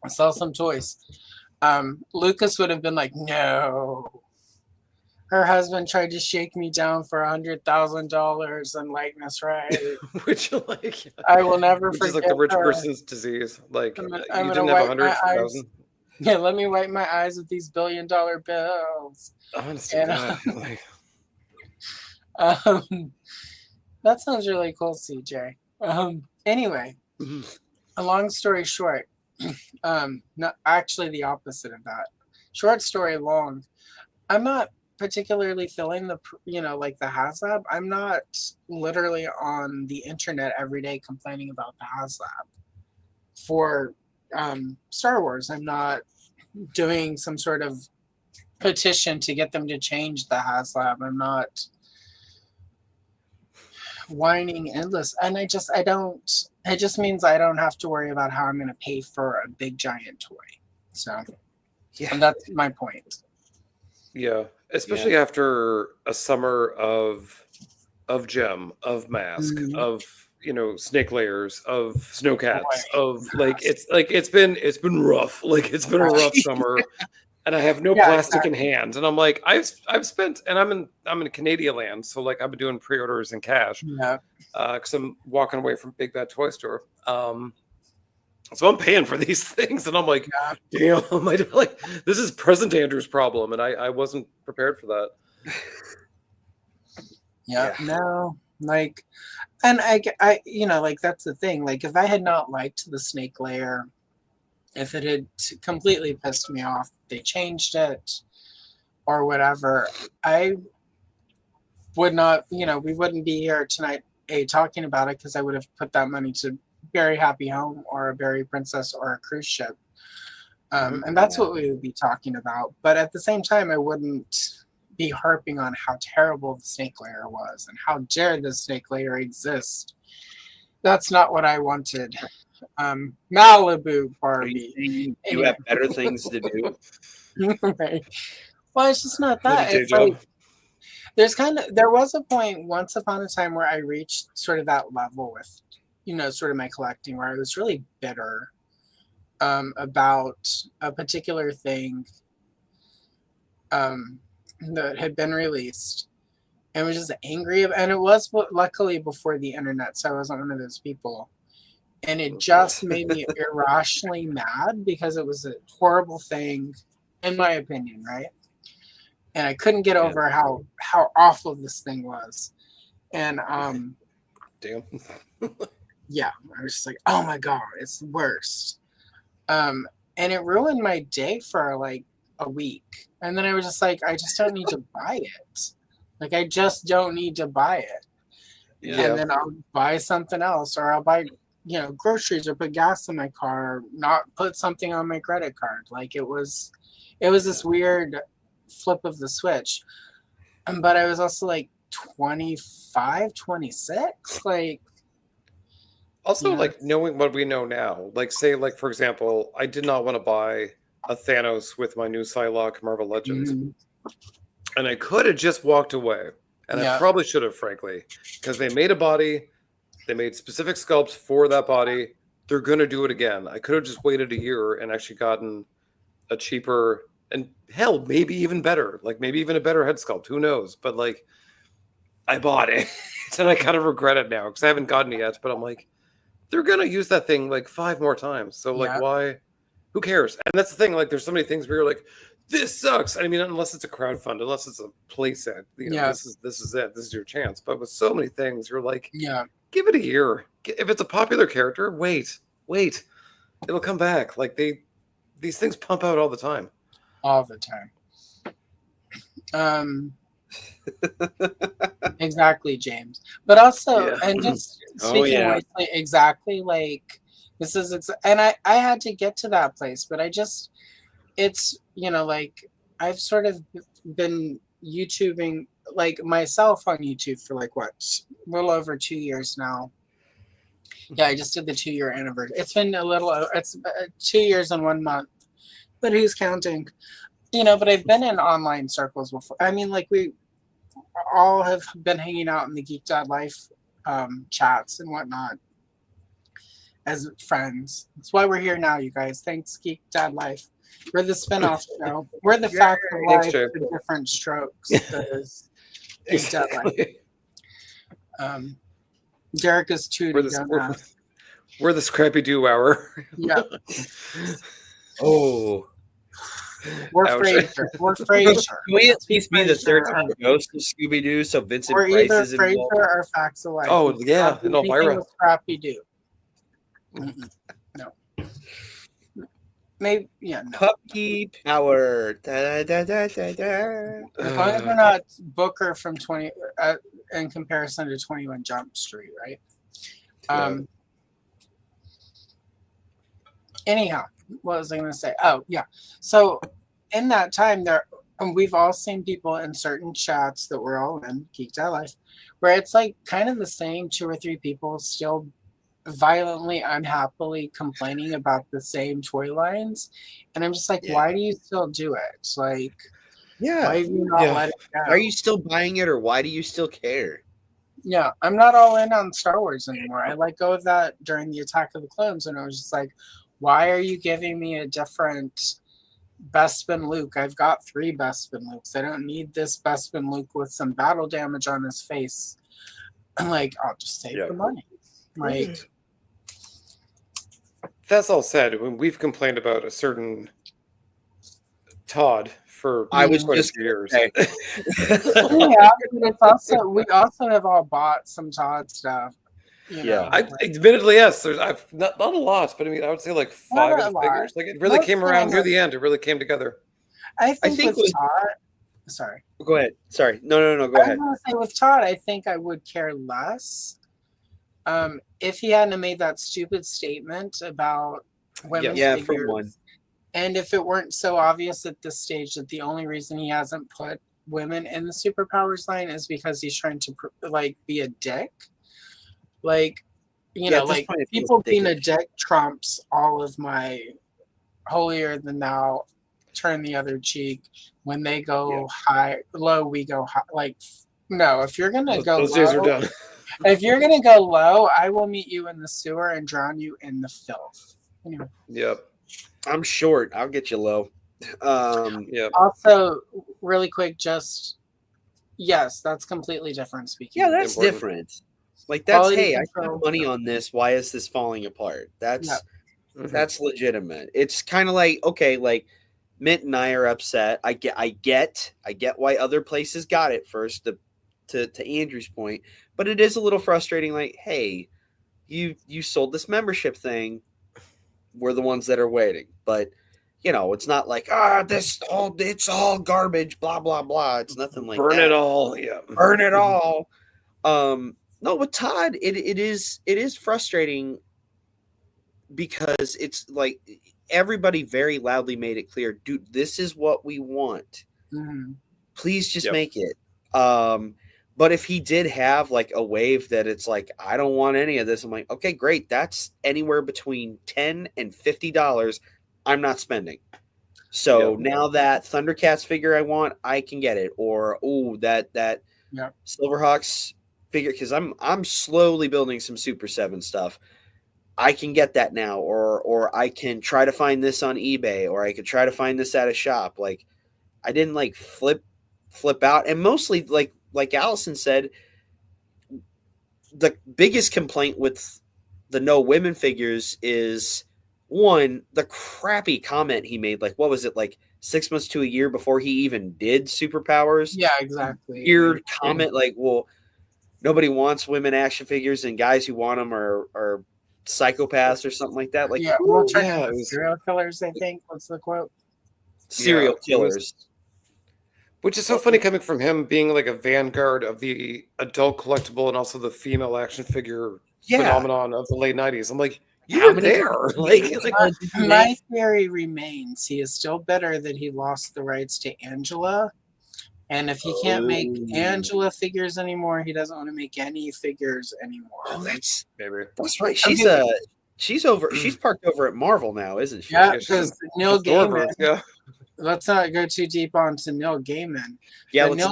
I'll sell some toys. Lucas would have been like, no. Her husband tried to shake me down for $100,000 in likeness right. Which, like, I will never forget. Which is like the rich her. person's disease. Like, I'm you gonna didn't have wipe my 100,000. Yeah, let me wipe my eyes with these $1 billion bills. Honestly, And, like, that sounds really cool, CJ. Anyway, a long story short, no, actually the opposite of that. Short story long. I'm not particularly feeling the the HasLab. I'm not literally on the internet every day complaining about the HasLab for Star Wars. I'm not doing some sort of petition to get them to change the HasLab. I'm not whining endless, and it just means I don't have to worry about how I'm going to pay for a big giant toy. So yeah, and that's my point. Yeah, especially after a summer of gem, of mask, of snake layers, of snowcats, of like it's been rough. Like, it's been a rough summer, and I have no plastic in hand, and I'm like, I've spent, and I'm in Canadian land, so like I've been doing pre-orders in cash, because I'm walking away from Big Bad Toy Store. So I'm paying for these things, and I'm like, damn, like, this is present Andrew's problem, and I wasn't prepared for that. No, like, and I like, that's the thing. Like, if I had not liked the snake layer, if it had completely pissed me off, they changed it or whatever, I would not, we wouldn't be here tonight talking about it, because I would have put that money to Very Happy Home or a Berry Princess or a cruise ship. And that's what we would be talking about. But at the same time, I wouldn't be harping on how terrible the snake layer was and how dare the snake layer exist. That's not what I wanted. Malibu Barbie. You have better things to do. Right. Well, it's just not that. It's like, there was a point once upon a time where I reached sort of that level with, sort of my collecting, where I was really bitter about a particular thing that had been released, and was just angry. And it was luckily before the internet, so I wasn't one of those people. And it just made me irrationally mad, because it was a horrible thing, in my opinion, right? And I couldn't get over how awful this thing was. And damn. yeah, I was just like, oh my God, it's the worst. And it ruined my day for like a week. And then I was just like, I just don't need to buy it. Like, I just don't need to buy it. Yeah. And then I'll buy something else, or I'll buy, groceries, or put gas in my car, or not put something on my credit card. Like, it was this weird flip of the switch. But I was also like 25, 26. Like, also, like, knowing what we know now, like, say, like, for example, I did not want to buy a Thanos with my new Psylocke Marvel Legends. And I could have just walked away. And I probably should have, frankly, because they made a body, they made specific sculpts for that body. They're going to do it again. I could have just waited a year and actually gotten a cheaper, and hell, maybe even better, like maybe even a better head sculpt. Who knows? But like, I bought it and I kind of regret it now because I haven't gotten it yet. But I'm like, they're going to use that thing like 5 more times. So like, why? Who cares? And that's the thing. Like, there's so many things where you're like, this sucks. I mean, unless it's a crowdfund, unless it's a playset, this is it. This is your chance. But with so many things, you're like, give it a year. If it's a popular character, wait, it'll come back. Like these things pump out all the time. All the time. Exactly, James. But also, Yeah. and just Oh, speaking yeah. wisely, exactly like this is, and I had to get to that place, but it's, like I've sort of been YouTubing like myself on YouTube for like what, a little over 2 years now. Yeah, I just did the 2 year anniversary. It's been it's 2 years and 1 month, but who's counting? But I've been in online circles before. I mean, like we all have been hanging out in the Geek Dad Life chats and whatnot as friends. That's why we're here now, you guys. Thanks, Geek Dad Life. We're the spinoff show. We're the fact of Thanks, life Jay. with different strokes. That is Geek Dad Life. Exactly. Derek is tooting. We're the Scrappy Doo Hour. Yeah, Oh, we're Ouch. Frasier. We're Frasier. can we at least be the third Frasier. time ghost of Scooby Doo? So Vincent We're Price either is Frasier involved. or Facts of Life. Oh, We yeah, cannot do and anything Elvira. with Scrappy Doo. No. Maybe, yeah, no. Puppy power. Da, da, da, da, da. As long as we're not Booker from 20 in comparison to 21 Jump Street, right? Anyhow, what was I going to say? Oh, yeah. So in that time, we've all seen people in certain chats that we're all in, Geek Dad Life, where it's like kind of the same 2 or 3 people still violently, unhappily complaining about the same toy lines. And I'm just like, why do you still do it? Like, why have you not let it go? Are you still buying it, or why do you still care? Yeah, I'm not all in on Star Wars anymore. I let go of that during the Attack of the Clones, and I was just like, why are you giving me a different Bespin Luke? I've got 3 Bespin Lukes. I don't need this Bespin Luke with some battle damage on his face. Like, I'll just save the money. Like, That's all said. When we've complained about a certain Todd for I was quite just a few years. yeah, but it's also, we also have all bought some Todd stuff. You know, Admittedly, yes. I've not a lot, but I mean, I would say like 5 of the figures. Like it really came around near the end. It really came together. I think with Todd. Sorry. Go ahead. Sorry. No. Go ahead. I was going to say with Todd, I think I would care less if he hadn't made that stupid statement about women's figures. For one. And if it weren't so obvious at this stage that the only reason he hasn't put women in the superpowers line is because he's trying to be a dick. Like, like people being a dick trumps all of my holier than thou, turn the other cheek. When they go low, we go high. Like, no, if you're gonna go those days are low, done. if you're gonna go low, I will meet you in the sewer and drown you in the filth. Anyway. Yep. I'm short. I'll get you low. Also, really quick, yes, that's completely different. Speaking. Yeah, that's different. Like that's I spent money on this. Why is this falling apart? That's legitimate. It's kind of like, okay, like Mint and I are upset. I get why other places got it first. To Andrew's point, but it is a little frustrating. Like, hey, you sold this membership thing. We're the ones that are waiting, but it's not like it's all garbage. Blah blah blah. It's nothing like burn that. it all. Yeah, burn it all. No, with Todd, it is frustrating because it's like everybody very loudly made it clear, dude, this is what we want. Mm-hmm. Please just make it. But if he did have like a wave that it's like, I don't want any of this, I'm like, okay, great. That's anywhere between $10 and $50 I'm not spending. So now that Thundercats figure I want, I can get it. Or that Silverhawks figure, because I'm slowly building some Super 7 stuff. I can get that now, or I can try to find this on eBay, or I could try to find this at a shop. Like, I didn't like flip out, and mostly like Allison said, the biggest complaint with the no women figures is one, the crappy comment he made. Like, what was it, like 6 months to a year before he even did Superpowers? Yeah, exactly. Weird comment, like, well, nobody wants women action figures, and guys who want them are psychopaths or something like that. Like, it was serial killers. I think. What's the quote? Serial killers. Which is so funny coming from him being like a vanguard of the adult collectible and also the female action figure phenomenon of the late 90s. I'm like, you were there. My theory remains he is still bitter that he lost the rights to Angela. And if he can't make Angela figures anymore, he doesn't want to make any figures anymore. Oh, that's right. She's over. She's parked over at Marvel now, isn't she? Yeah, because Neil Gaiman. Yeah. Let's not go too deep onto Neil Gaiman. Yeah, Neil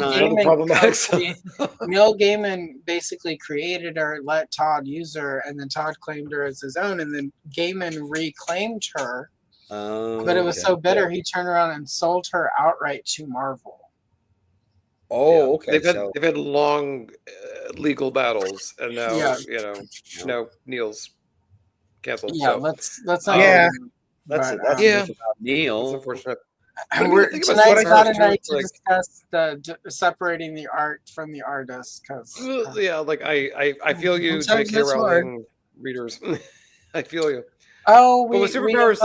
Gaiman basically created her, let Todd use her, and then Todd claimed her as his own, and then Gaiman reclaimed her. But it was so bitter, he turned around and sold her outright to Marvel. Oh, okay. They've had long legal battles, and now now Neil's canceled. Yeah, so. let's not. That's about Neil. That's unfortunate. Tonight's not a night to discuss separating the art from the artist, because I feel you, J.K. Rowling readers. I feel you. Oh, but with superpowers,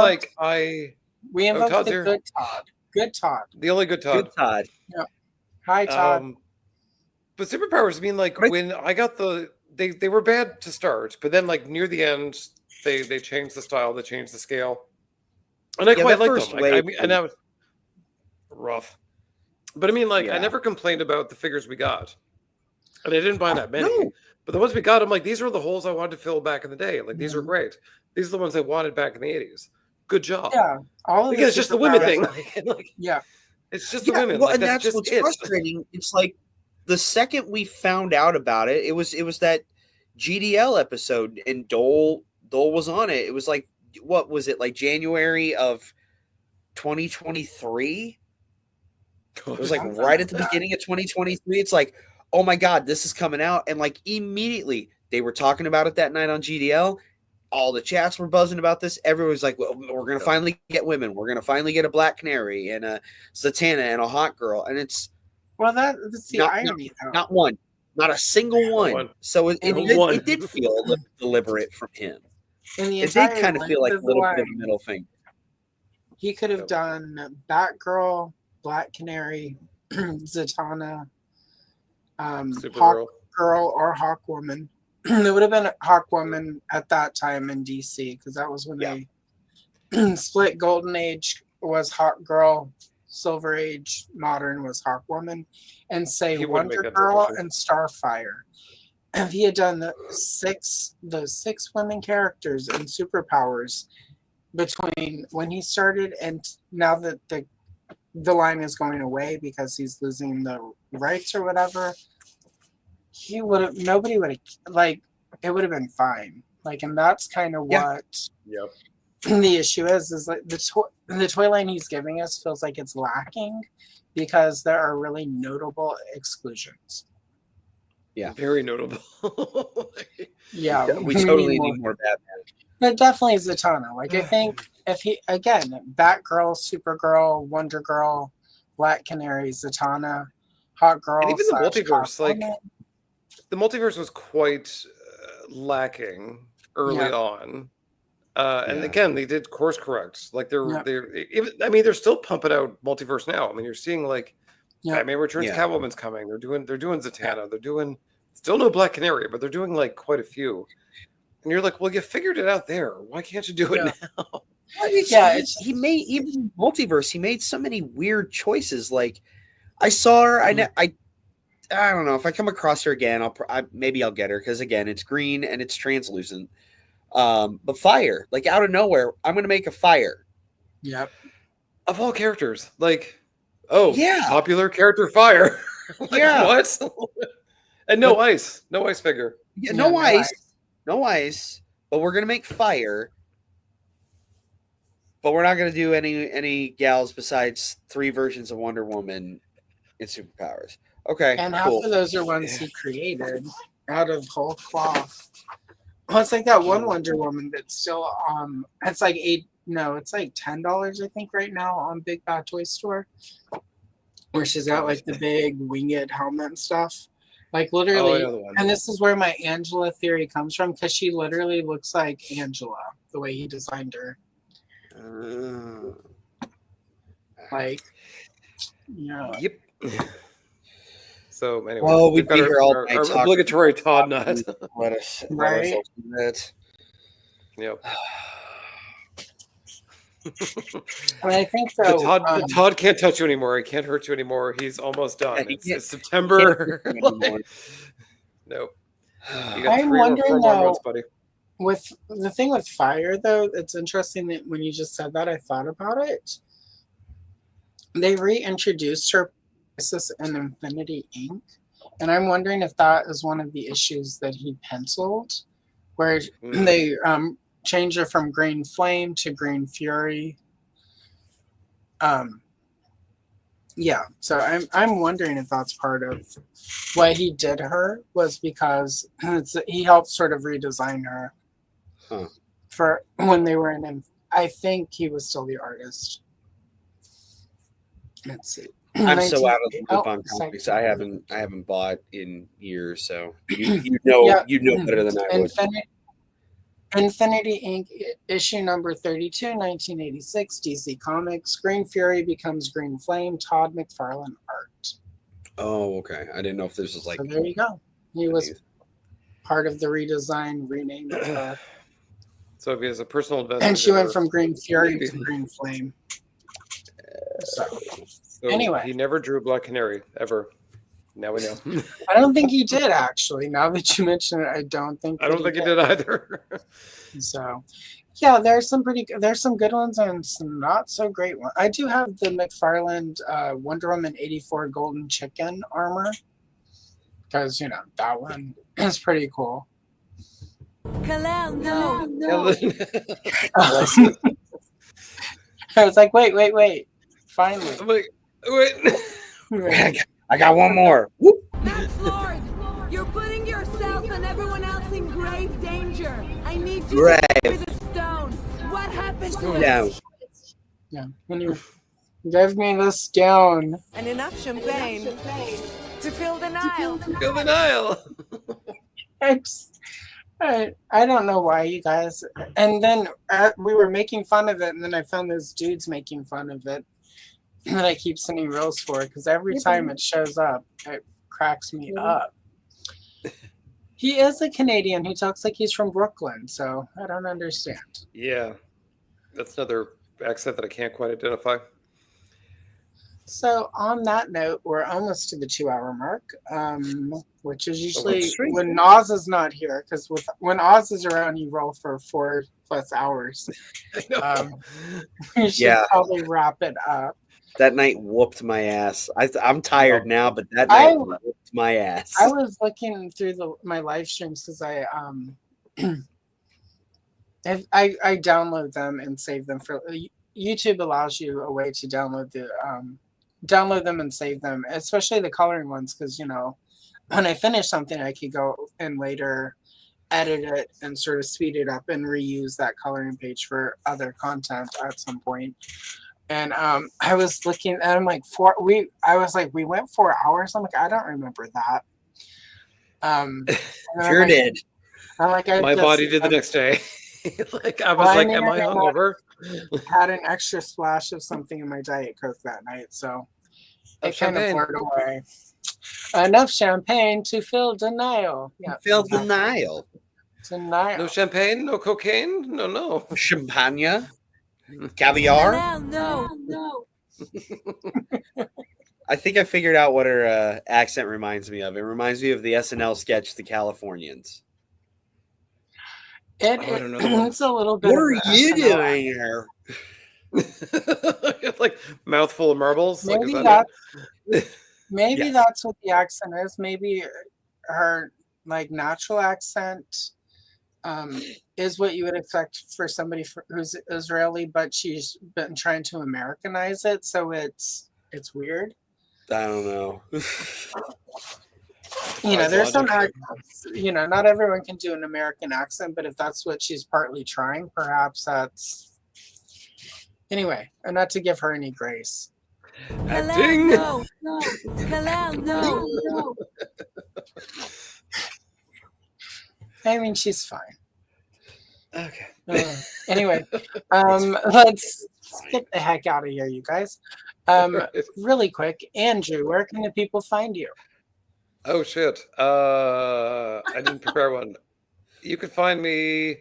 we invoked the good Todd. Good Todd. The only good Todd. Good Todd. Yeah. Hi, Todd. But superpowers, I mean, when I got they were bad to start, but then near the end, they changed the style, they changed the scale, and I quite liked them. And that was rough. But I mean, I never complained about the figures we got, and I didn't buy that many. No. But the ones we got, I'm like, these are the holes I wanted to fill back in the day. These are great. These are the ones I wanted back in the 80s. Good job. Yeah, all of it's just the women thing. Yeah. It's just the women. Well, and that's what's frustrating. It's the second we found out about it, it was that GDL episode, and Dole was on it. It was what was it, January of 2023? It was right at the beginning of 2023. It's oh my God, this is coming out. And immediately they were talking about it that night on GDL. All the chats were buzzing about this. Everyone was like, well, we're going to finally get women. We're going to finally get a Black Canary and a Zatanna and a Hot Girl. And it's... Well, that's the irony. Not one. Not a single one. So it did feel a little deliberate from him. It did kind of feel like a little bit of a middle finger. He could have done Batgirl, Black Canary, Zatanna, Hawk Girl, or Hawk Woman. It would have been Hawk Woman at that time in DC, because that was when they split. Golden Age was Hawk Girl, Silver Age Modern was Hawk Woman, and Wonder Girl and Starfire. If he had done the six women characters and superpowers between when he started and now that the line is going away because he's losing the rights or whatever, nobody would have, it would have been fine. And that's kind of what the issue is the toy line he's giving us feels like it's lacking because there are really notable exclusions. Yeah. Very notable. Yeah. We totally need more Batman. But definitely Zatanna. I think if he, again, Batgirl, Supergirl, Wonder Girl, Black Canary, Zatanna, Hot Girl. And even the multiverse, the multiverse was quite lacking early on. And again, they did course correct. They're still pumping out multiverse now. I mean, you're seeing Batman Returns, Catwoman's coming. They're doing Zatanna. They're doing still no Black Canary, but they're doing quite a few. And you're well, you figured it out there. Why can't you do it now? He made, even multiverse, he made so many weird choices. I saw her. I don't know if I come across her again. Maybe I'll get her because again, it's green and it's translucent. But fire, out of nowhere, I'm gonna make a fire. Yep. Of all characters, popular character fire. What? And no ice figure. Yeah, no ice. But we're gonna make fire. But we're not gonna do any gals besides 3 versions of Wonder Woman in superpowers. Okay. And half of those are ones he created out of whole cloth. Well, it's that one Wonder Woman that's still it's it's $10 I think right now on Big Bad Toy Store, where she's got the big winged helmet and stuff. Literally, and this is where my Angela theory comes from, because she literally looks like Angela the way he designed her. Yep. So anyway, Well, we've we'd got be here all our night talking obligatory Todd nut. Let us Right. do that. Yep. And I think The so. Todd can't touch you anymore. He can't hurt you anymore. He's almost done. Yeah, he It's can't- September. Can't do anymore. Nope. You got I'm 3 or 4 wondering, more though, months, buddy. with the thing with fire, though, it's interesting that when you just said that, I thought about it. They reintroduced her Crisis and Infinity Ink, and I'm wondering if that is one of the issues that he penciled, where they changed her from Green Flame to Green Fury. Yeah, so I'm wondering if that's part of why he did her, was because he helped sort of redesign her for when they were in. I think he was still the artist. Let's see. I'm so out of the loop on sorry. comics. I haven't bought in years, so you know better than I would. Infinity Inc. issue number 32, 1986, DC Comics. Green Fury becomes Green Flame. Todd McFarlane art. Oh, okay. I didn't know if this was like. So there you go. He was part of the redesign, rename of her. So if he has a personal investment, And she went from Green Fury to Green Flame. So anyway, he never drew Black Canary ever. Now we know. I don't think he did, actually. Now that you mention it, I don't think. I don't think he did either. So, yeah, there's some good ones and some not so great ones. I do have the McFarlane Wonder Woman 84 Golden Chicken armor because that one is pretty cool. Kalel, no. I was like, wait. Finally. Wait. I got one more. Whoop. Max Lord, you're putting yourself and everyone else in grave danger. I need you to give me the stone. What happened to it? Yeah. When you give me the stone. And enough champagne to fill the Nile. Fill the Nile. I don't know why you guys. And then we were making fun of it, and then I found those dudes making fun of it that I keep sending reels for, because every time it shows up, it cracks me up. He is a Canadian who talks like he's from Brooklyn, so I don't understand. Yeah, that's another accent that I can't quite identify. So on that note, we're almost to the 2-hour mark, which is usually when Oz is not here, because when Oz is around, you roll for 4+ hours. We should probably wrap it up. That night whooped my ass. I'm tired now, but that night whooped my ass. I was looking through my live streams because I download them and save them for YouTube. Allows you a way to download them and save them, especially the coloring ones, because when I finish something, I could go and later edit it and sort of speed it up and reuse that coloring page for other content at some point. And I was looking, and I'm like, we went 4 hours. I'm like, I don't remember that. Sure did. I'm like, my body did the next day. I was like, am I hungover? Had an extra splash of something in my Diet Coke that night, so it kind of blurred away. Enough champagne to fill denial. Yeah, fill denial. Denial. No champagne, no cocaine, no. Champagne. Caviar? No. I think I figured out what her accent reminds me of. It reminds me of the SNL sketch, The Californians. It's a little bit. What are you doing here? Like mouthful of marbles. Maybe maybe that's what the accent is. Maybe her natural accent is what you would expect for somebody who's Israeli, but she's been trying to Americanize it, so it's weird. I don't know. There's some accents, not everyone can do an American accent, but if that's what she's partly trying, perhaps that's anyway, and not to give her any grace. Acting. No. I mean, she's fine. Okay. Anyway, let's get the heck out of here, you guys. Really quick, Andrew, where can the people find you? Oh shit! I didn't prepare one. You can find me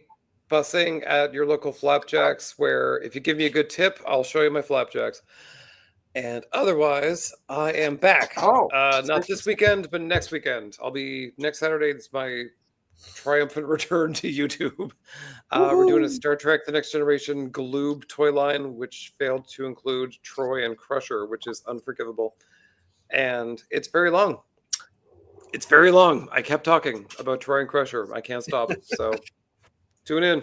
bussing at your local flapjacks, where if you give me a good tip, I'll show you my flapjacks. And otherwise, I am back. Not this weekend, but next weekend. I'll be next Saturday. It's my triumphant return to YouTube. We're doing a Star Trek: The Next Generation Gloob toy line, which failed to include Troy and Crusher, which is unforgivable. And it's very long. It's very long. I kept talking about Troy and Crusher. I can't stop. So tune in.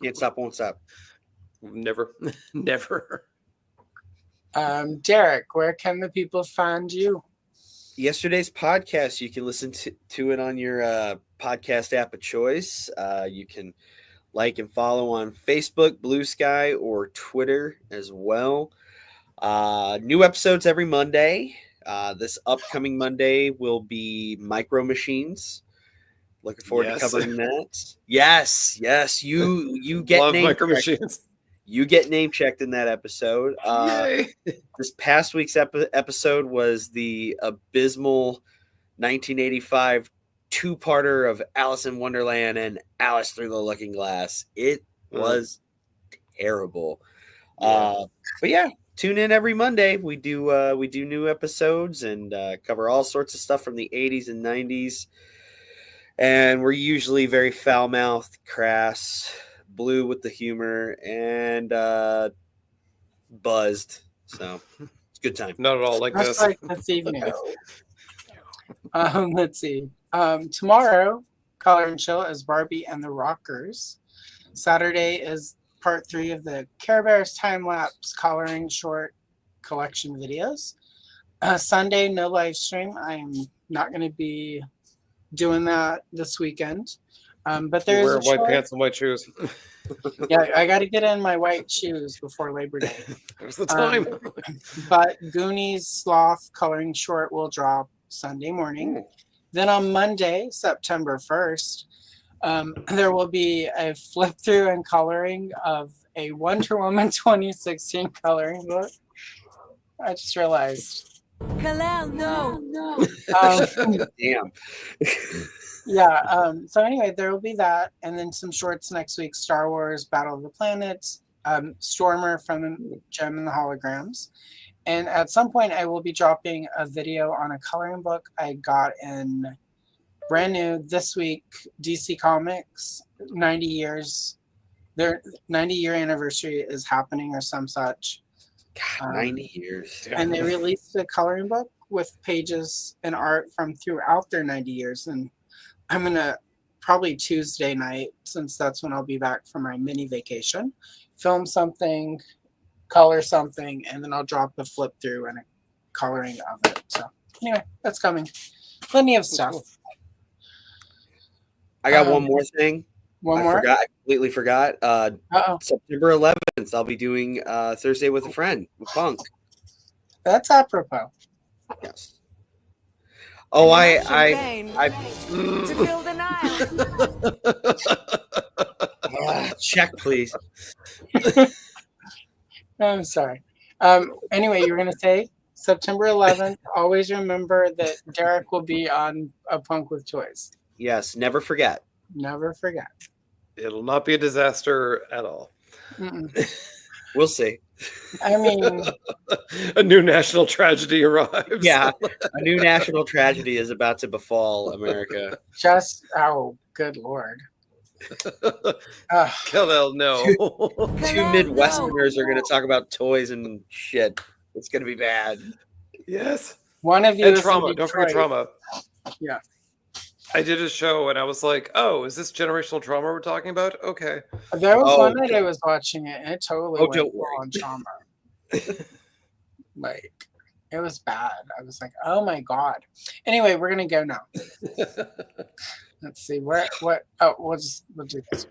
Can't stop, won't stop. Never. Never. Derek, where can the people find you? Yesterday's podcast, you can listen to it on your podcast app of choice. You can like and follow on Facebook, Blue Sky, or Twitter as well. New episodes every Monday. This upcoming Monday will be Micro Machines. Looking forward to covering that. Yes. You get Love Micro Machines. You get name checked in that episode. Yay. This past week's episode was the abysmal 1985 two-parter of Alice in Wonderland and Alice Through the Looking Glass. It was terrible. But yeah, tune in every Monday. We do new episodes and cover all sorts of stuff from the 80s and 90s. And we're usually very foul-mouthed, crass, blue with the humor, and buzzed. So it's a good time. Not at all like That's this. like this evening. Let's see. Tomorrow, Color and Chill is Barbie and the Rockers. Saturday is part 3 of the Care Bears time-lapse coloring short collection videos. Sunday, no live stream. I'm not going to be doing that this weekend. But there's wear white pants and white shoes. Yeah, I got to get in my white shoes before Labor Day. There's the time. But Goonies Sloth coloring short will drop Sunday morning. Then on Monday, September 1st, there will be a flip through and coloring of a Wonder Woman 2016 coloring book. I just realized. Kalel, no. Damn. Yeah. So anyway, there will be that, and then some shorts next week. Star Wars: Battle of the Planets, Stormer from Gem and the Holograms, and at some point I will be dropping a video on a coloring book I got in brand new this week. DC Comics 90 years. Their 90-year anniversary is happening, or some such. God, 90 years. And they released a coloring book with pages and art from throughout their 90 years, and I'm going to probably Tuesday night, since that's when I'll be back from my mini vacation, film something, color something, and then I'll drop the flip through and a coloring of it. So anyway, that's coming. Plenty of stuff. I got one more thing. I completely forgot. September 11th, I'll be doing Thursday with a Friend with Punk. That's apropos. Yes. Oh, I to fill the Nile. check, please. I'm sorry. Anyway, you were going to say September 11th. Always remember that Derek will be on A Punk with Toys. Yes, never forget. Never forget. It'll not be a disaster at all. We'll see. I mean, a new national tragedy arrives. Yeah, a new national tragedy is about to befall America. Good Lord. Kal-El, no. Two Midwesterners are going to talk about toys and shit. It's going to be bad. Yes. One of you and is trauma. Don't forget trauma. Yeah. I did a show and I was like, oh, is this generational trauma we're talking about? Okay. There was one night I was watching it and it totally went on trauma. Like, it was bad. I was like, oh my God. Anyway, we're going to go now. Let's see. We'll do this.